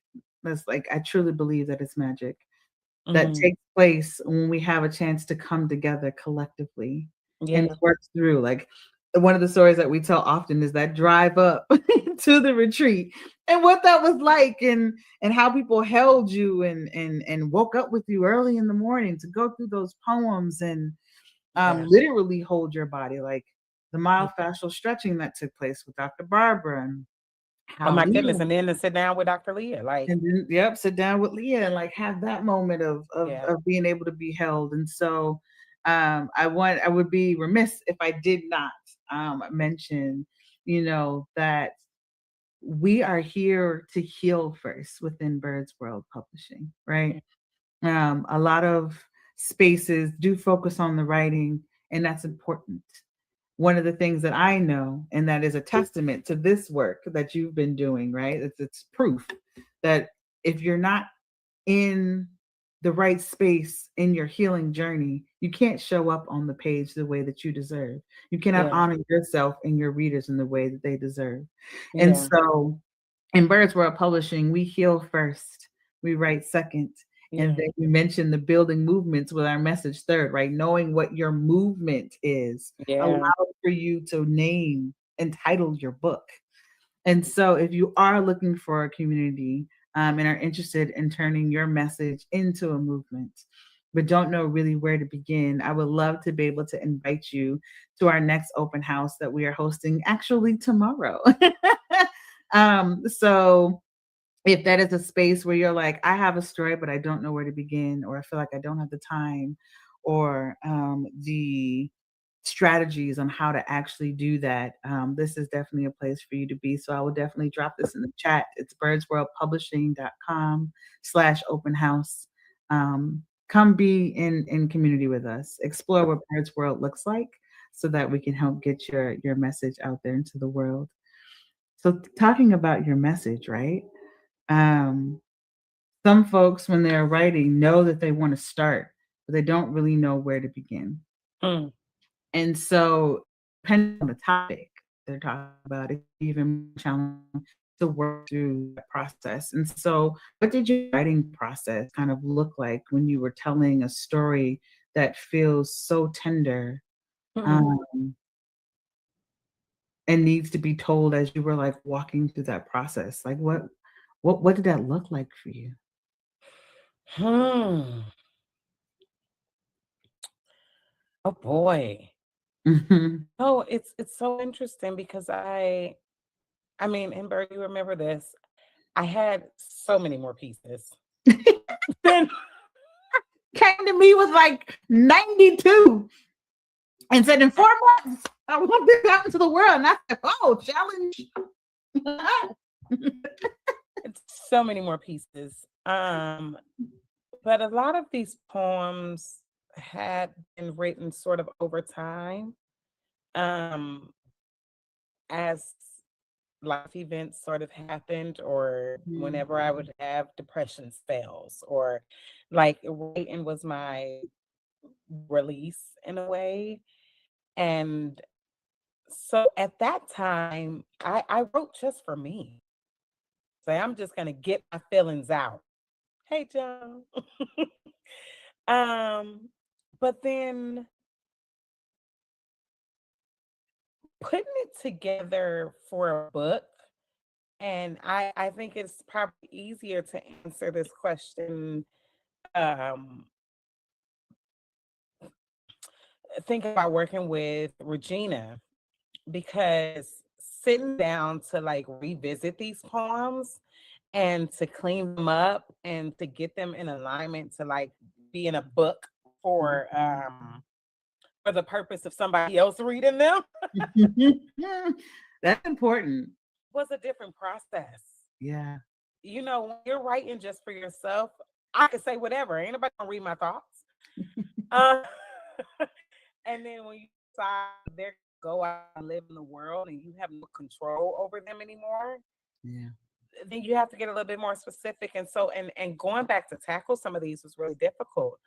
that's like, I truly believe that it's magic that Mhm. takes place when we have a chance to come together collectively and Yeah. work through. Like one of the stories that we tell often is that drive up to the retreat and what that was like, and how people held you and woke up with you early in the morning to go through those poems and Yeah. literally hold your body, like the myofascial stretching that took place with Dr. Barbara, and Oh how my Leah, goodness. And then to sit down with Dr. Leah. Like, and then yep, sit down with Leah and like have that moment of yeah. of being able to be held. And so I would be remiss if I did not mention, that we are here to heal first within Birds World Publishing, right? A lot of spaces do focus on the writing, and that's important. one of the things that I know, and that is a testament to this work that you've been doing, right? It's proof that if you're not in the right space in your healing journey, you can't show up on the page the way that you deserve. You cannot Yeah. honor yourself and your readers in the way that they deserve. And Yeah. so in Birds World Publishing, we heal first, we write second. And Yeah. then we mention the building movements with our message third, right? Knowing what your movement is allows Yeah. for you to name and title your book. And so, if you are looking for a community and are interested in turning your message into a movement, but don't know really where to begin, I would love to be able to invite you to our next open house that we are hosting actually tomorrow. So, if that is a space where you're like, I have a story, but I don't know where to begin, or I feel like I don't have the time, or the strategies on how to actually do that, this is definitely a place for you to be. So I will definitely drop this in the chat. It's birdsworldpublishing.com/open house. Come be in community with us. Explore what Birds World looks like so that we can help get your message out there into the world. So talking about your message, right? Um, some folks, when they're writing, know that they want to start, but they don't really know where to begin. Mm. And so, depending on the topic they're talking about, it's even challenging to work through that process. And so, what did your writing process kind of look like when you were telling a story that feels so tender um, and needs to be told as you were like walking through that process? Like, what did that look like for you? Hmm. Oh boy. Mhm. Oh, it's so interesting because I mean, Amber, you remember this. I had so many more pieces. Then Came to me with like 92 and said, in 4 months, I want this out into the world. And I said, oh, challenge. it's so many more pieces. But a lot of these poems had been written sort of over time, um, as life events sort of happened, or Mm, whenever I would have depression spells, or like writing was my release in a way. And so at that time, I wrote just for me. Say, I'm just gonna get my feelings out. Hey, John. um, but then putting it together for a book, and I think it's probably easier to answer this question. Um, think about working with Regina, because sitting down to like revisit these poems and to clean them up and to get them in alignment to like be in a book mhm. for the purpose of somebody else reading them That's important. was a different process. Yeah. You know, when you're writing just for yourself, I can say whatever. Ain't nobody gonna read my thoughts. Uh, and then when you decide they're go out and live in the world and you have no control over them anymore, Yeah. then you have to get a little bit more specific. And so and going back to tackle some of these was really difficult,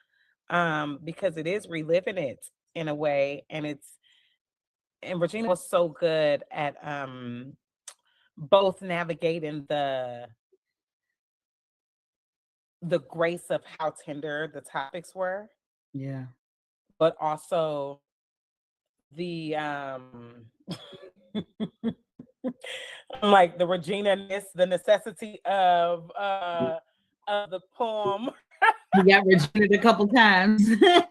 because it is reliving it in a way. And Regina was so good at both navigating the grace of how tender the topics were, Yeah. but also the like the Regina-ness, the necessity of the poem. You got Regina a couple times. Got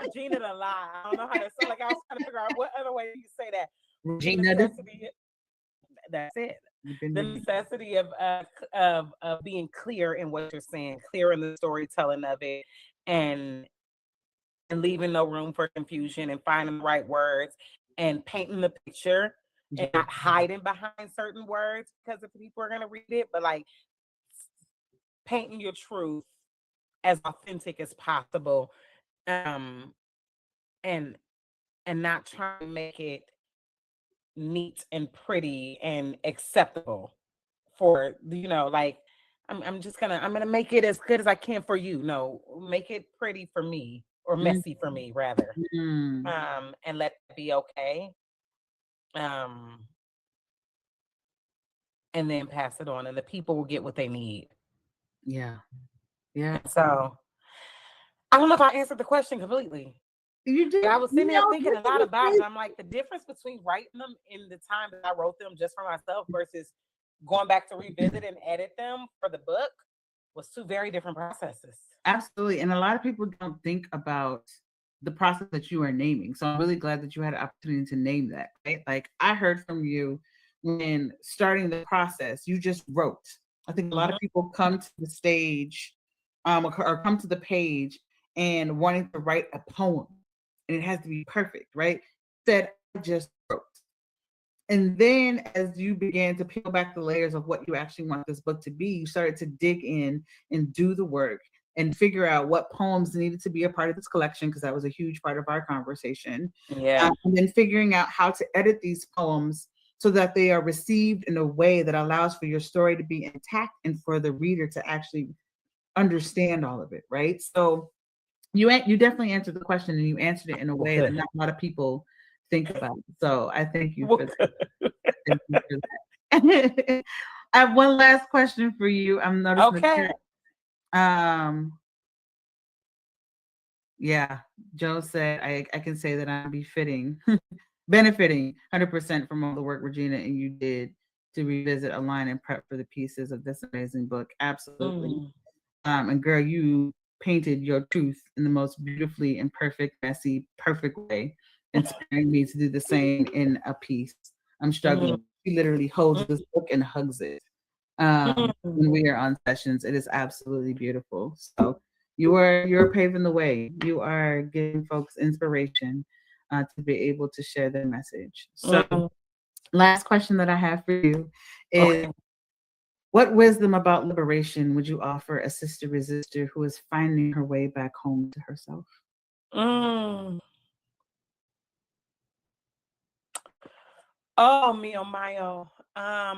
Regina to lie. I don't know how to say, like I was trying to figure out what other way you say that. The Regina, necessity, that's it. you've been The Regina. necessity of being clear in what you're saying, clear in the storytelling of it, and leaving no room for confusion, and finding the right words, and painting the picture, and Yeah. not hiding behind certain words because if people are gonna read it, but like painting your truth as authentic as possible, um, and not trying to make it neat and pretty and acceptable for, like, I'm gonna make it as good as I can for you. No, make it pretty for me, or messy for me rather. Mm. And let it be okay. Um, and then pass it on, and the people will get what they need. Yeah. Yeah. So I don't know if I answered the question completely. You did. I was sitting there thinking this a lot is about it. great. I'm like, the difference between writing them in the time that I wrote them just for myself versus going back to revisit and edit them for the book was two very different processes. Absolutely. And a lot of people don't think about the process that you are naming. So I'm really glad that you had an opportunity to name that, right? Like I heard from you when starting the process, you just wrote. I think a lot of Mhm. people come to the stage or come to the page and wanting to write a poem and it has to be perfect, right? Said I just wrote. And then as you began to peel back the layers of what you actually want this book to be, you started to dig in and do the work and figure out what poems needed to be a part of this collection, because that was a huge part of our conversation. Yeah. And then figuring out how to edit these poems so that they are received in a way that allows for your story to be intact and for the reader to actually understand all of it, right? So you definitely answered the question, and you answered it in a way that not a lot of people think about. So I thank you for that. Thank you for that. I have one last question for you. I'm noticing the Okay. chat. Yeah, Joe said I can say that I'm benefiting 100% from all the work Regina and you did to revisit, align, and prep for the pieces of this amazing book. Absolutely. Mm. And girl, you painted your truth in the most beautifully and perfect, messy, perfect way, inspiring me to do the same in a piece. I'm struggling. She literally holds this book and hugs it when we are on sessions. It is absolutely beautiful. So you're paving the way. You are giving folks inspiration to be able to share their message. So last question that I have for you is, Okay. what wisdom about liberation would you offer a sister resistor who is finding her way back home to herself? Mm. Oh, mio mio. I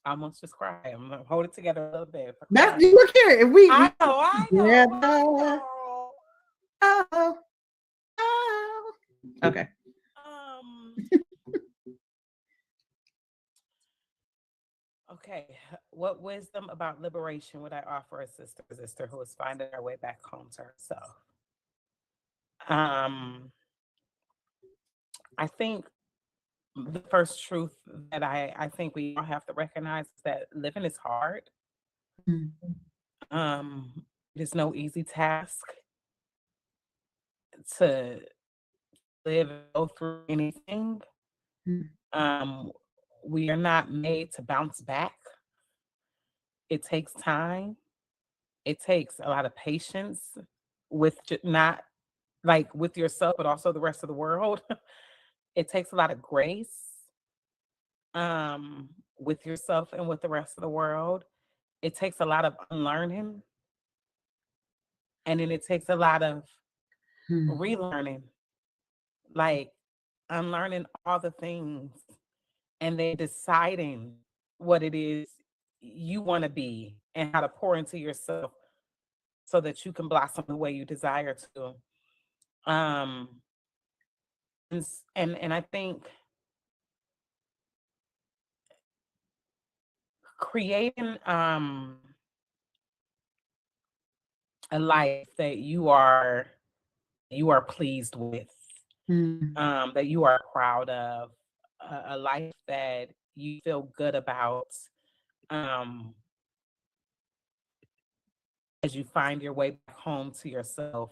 almost just cry. I'm gonna hold it together a little bit. That's you look here. If we I know, I know, I together. know. Oh, oh. Okay. Um, okay. What wisdom about liberation would I offer a sister who is finding her way back home to herself? I think the first truth that I think we all have to recognize is that living is hard. Mm, It is no easy task to live and go through anything. mm, Um, we are not made to bounce back. It takes time. It takes a lot of patience with not like with yourself, but also the rest of the world. It takes a lot of grace with yourself and with the rest of the world. It takes a lot of unlearning, and then it takes a lot of mm, relearning, like unlearning all the things and then deciding what it is you want to be and how to pour into yourself so that you can blossom the way you desire to. Um, and I think creating a life that you are pleased with, mm, that you are proud of, a life that you feel good about, um, as you find your way back home to yourself.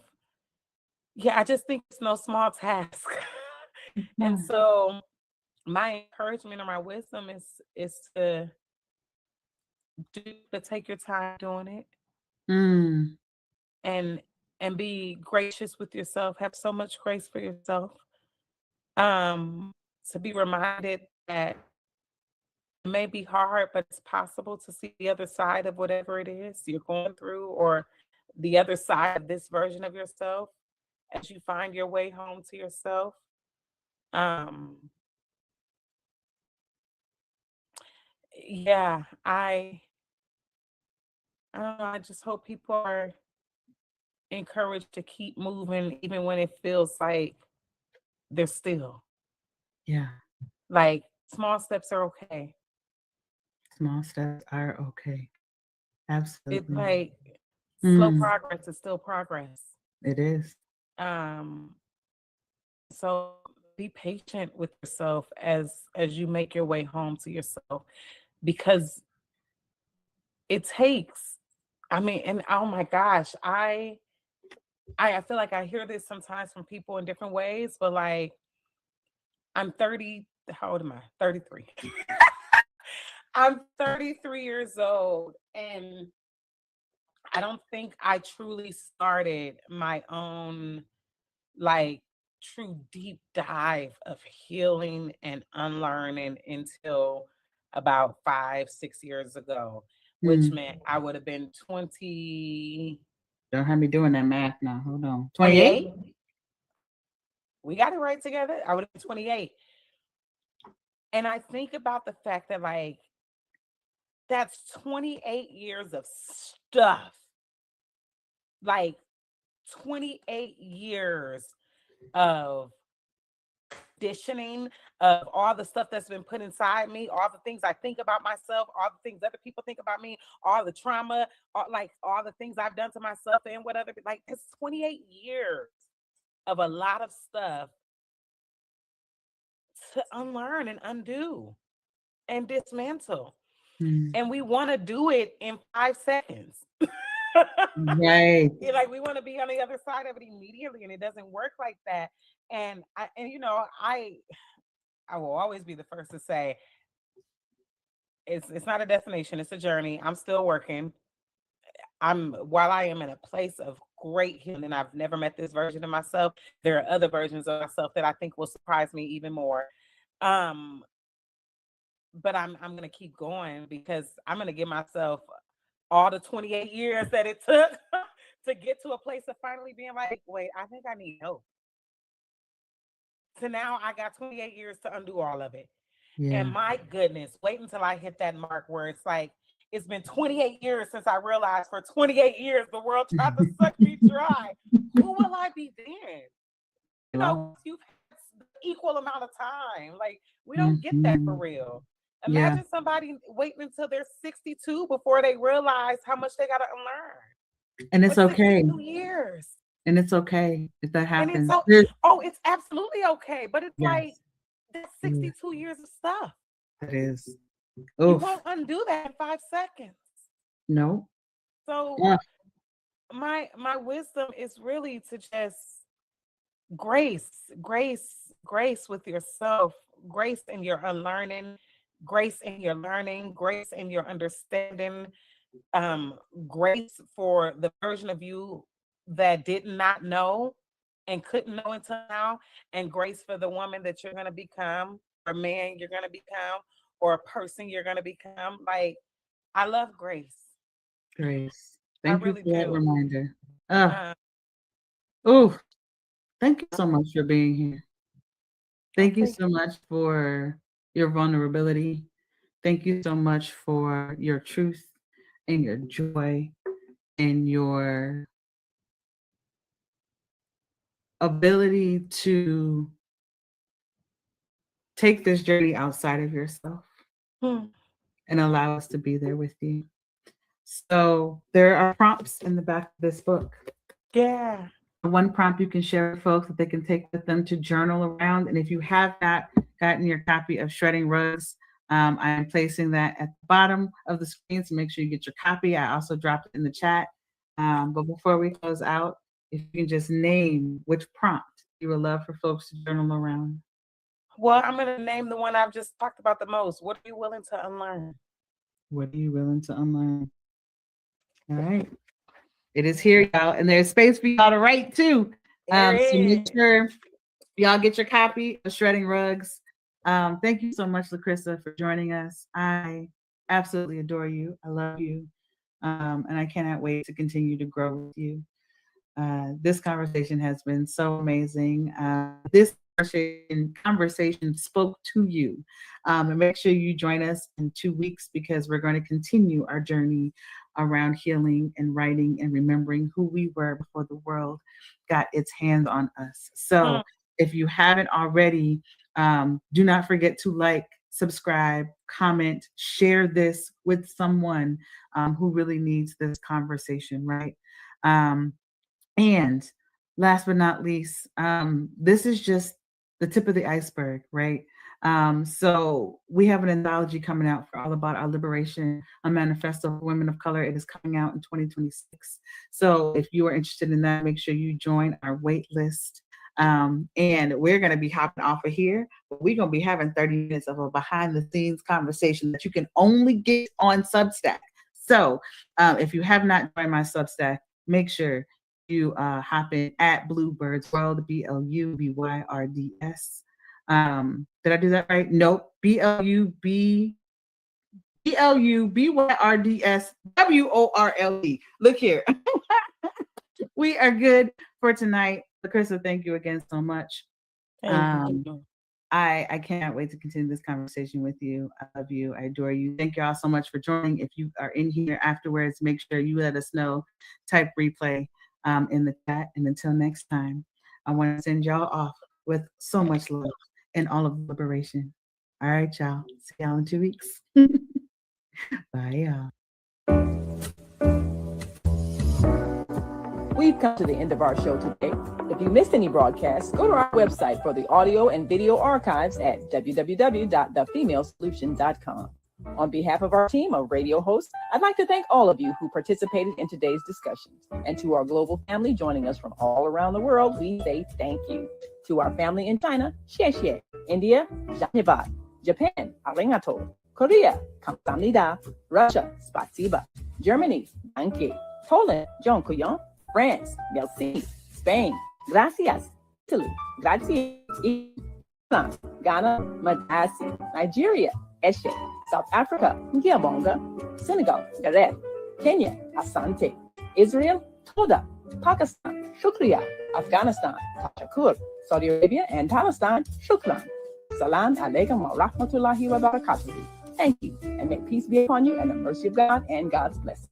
Yeah, I just think it's no small task. And mm, so my encouragement or my wisdom is to take your time doing it, mm, and be gracious with yourself. Have so much grace for yourself. Um, to be reminded that it may be hard, but it's possible to see the other side of whatever it is you're going through, or the other side of this version of yourself as you find your way home to yourself. Yeah, I don't know. I just hope people are encouraged to keep moving, even when it feels like they're still. Yeah. Like small steps are okay. Small steps are okay. It's Absolutely. like slow Mm, progress is still progress. it is. Um, so be patient with yourself as you make your way home to yourself because it takes. I mean, and oh my gosh, I feel like I hear this sometimes from people in different ways, but like I'm 30. How old am I? 33. I'm 33 years old, and I don't think I truly started my own like true deep dive of healing and unlearning until about 5, 6 years ago, which Mm. meant I would have been 20, Don't have me doing that math now. Hold on. 28? 28. We got it right together. I would have been 28. And I think about the fact that like that's 28 years of stuff. Like 28 years of conditioning, of all the stuff that's been put inside me, all the things I think about myself, all the things other people think about me, all the trauma, all the things I've done to myself and whatever. Like it's 28 years of a lot of stuff to unlearn and undo and dismantle. Mm. And we want to do it in 5 seconds. Right. Like we want to be on the other side of it immediately, and it doesn't work like that. And I will always be the first to say it's not a destination, it's a journey. I'm still working. While I am in a place of great healing, and I've never met this version of myself, there are other versions of myself that I think will surprise me even more. Um, but I'm gonna keep going because I'm gonna give myself all the 28 years that it took to get to a place of finally being like, wait, I think I need help. So now I got 28 years to undo all of it. And Yeah. my goodness, wait until I hit that mark where it's like, it's been 28 years since I realized for 28 years the world tried to suck me dry. Who will I be then? You know, you've had the equal amount of time. Like, we don't get that for Mhm. real. Yeah. Imagine somebody waiting until they're 62 before they realize how much they got to unlearn. And it's But okay. 62 years. And it's okay if that And it's happens. so, oh, it's absolutely okay. But it's like, Yes. that's Yeah, 62 years of stuff. that is. You Oof. won't undo that in 5 seconds. No. So Yeah. my wisdom is really to just grace, grace with yourself, grace in your unlearning, grace in your learning, grace in your understanding, um, grace for the version of you that did not know and couldn't know until now, and grace for the woman that you're gonna become, or man you're gonna become, or a person you're gonna become. Like I love grace. Grace. I Thank you really for that do. reminder. Uh, Oh, thank you so much for being here. I Thank you think so much for your vulnerability. Thank you so much for your truth and your joy and your ability to take this journey outside of yourself hmm, and allow us to be there with you. So, there are prompts in the back of this book. yeah. One prompt you can share with folks that they can take with them to journal around. And if you have not gotten your copy of Shredding Rugs, I am placing that at the bottom of the screen. So make sure you get your copy. I also dropped it in the chat. But before we close out, if you can just name which prompt you would love for folks to journal around. Well, I'm gonna name the one I've just talked about the most. What are you willing to unlearn? What are you willing to unlearn? All right. It is here, y'all. And there's space for y'all to write too. There So make is. sure y'all get your copy of Shredding Rugs. Thank you so much, LaCrissa, for joining us. I absolutely adore you. I love you. And I cannot wait to continue to grow with you. This conversation has been so amazing. This conversation spoke to you. And make sure you join us in 2 weeks, because we're going to continue our journey around healing and writing and remembering who we were before the world got its hands on us. So if you haven't already, do not forget to like, subscribe, comment, share this with someone who really needs this conversation, right? And last but not least, this is just the tip of the iceberg, right? So we have an anthology coming out for All About Our Liberation, a manifesto for women of color. It is coming out in 2026. So if you are interested in that, make sure you join our wait list. And we're going to be hopping off of here, but we're going to be having 30 minutes of a behind the scenes conversation that you can only get on Substack. So if you have not joined my Substack, make sure you hop in at Bluebirds World, BLUBYRDS. Did I do that right? Nope. BLUBYRDS WORLD. Look here. We are good for tonight. Carissa, thank you again so much. Thank you. I cannot wait to continue this conversation with you. I love you. I adore you. Thank you all so much for joining. If you are in here afterwards, make sure you let us know. Type replay in the chat. And until next time, I want to send y'all off with so much love and all of liberation. All right, y'all. See y'all in 2 weeks. Bye, y'all. We've come to the end of our show today. If you missed any broadcasts, go to our website for the audio and video archives at www.thefemalesolution.com. On behalf of our team of radio hosts, I'd like to thank all of you who participated in today's discussions. And to our global family joining us from all around the world, we say thank you. To our family in China, xie xie. India, dhanyavad. Japan, arigato. Korea, kamsahamnida. Russia, spasiba. Germany, danke. Poland, dziękuję. France, merci. Spain, gracias. Italy, grazie. Ghana, madasi. Nigeria, eshe. South Africa, ngiyabonga. Senegal, garet. Kenya, asante. Israel, toda. Pakistan, shukriya. Afghanistan, tashakur. Saudi Arabia and Palestine, shukran. Salam alaikum wa rahmatullahi wa barakatuh. Thank you, and may peace be upon you and the mercy of God and God's blessings.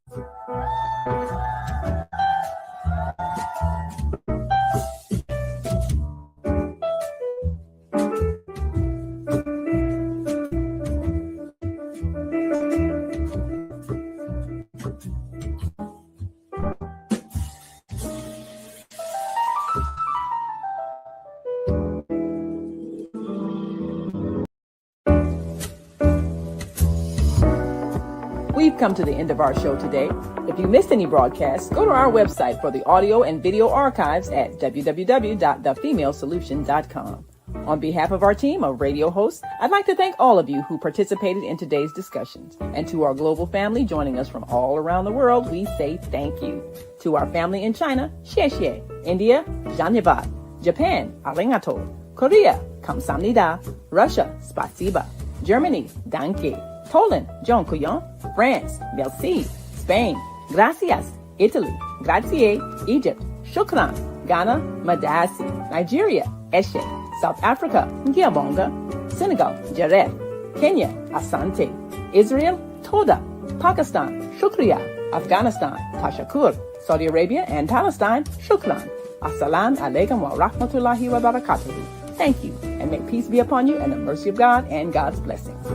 We've come to the end of our show today. If you missed any broadcasts, go to our website for the audio and video archives at www.thefemalesolution.com. On behalf of our team of radio hosts, I'd like to thank all of you who participated in today's discussions. And to our global family joining us from all around the world, we say thank you. To our family in China, xie xie. India, dhanyavad. Japan, arigato. Korea, kamsahamnida. Russia, spasiba. Germany, danke. Poland, dziękuję. France, merci. Spain, gracias. Italy, grazie. Egypt, shukran. Ghana, madasi. Nigeria, eshe. South Africa, ngiyabonga. Senegal, jaret. Kenya, asante. Israel, toda. Pakistan, shukriya. Afghanistan, tashakur. Saudi Arabia and Palestine, shukran. Assalamu alaikum wa rahmatullahi wa barakatuh. Thank you, and may peace be upon you and the mercy of God and God's blessings.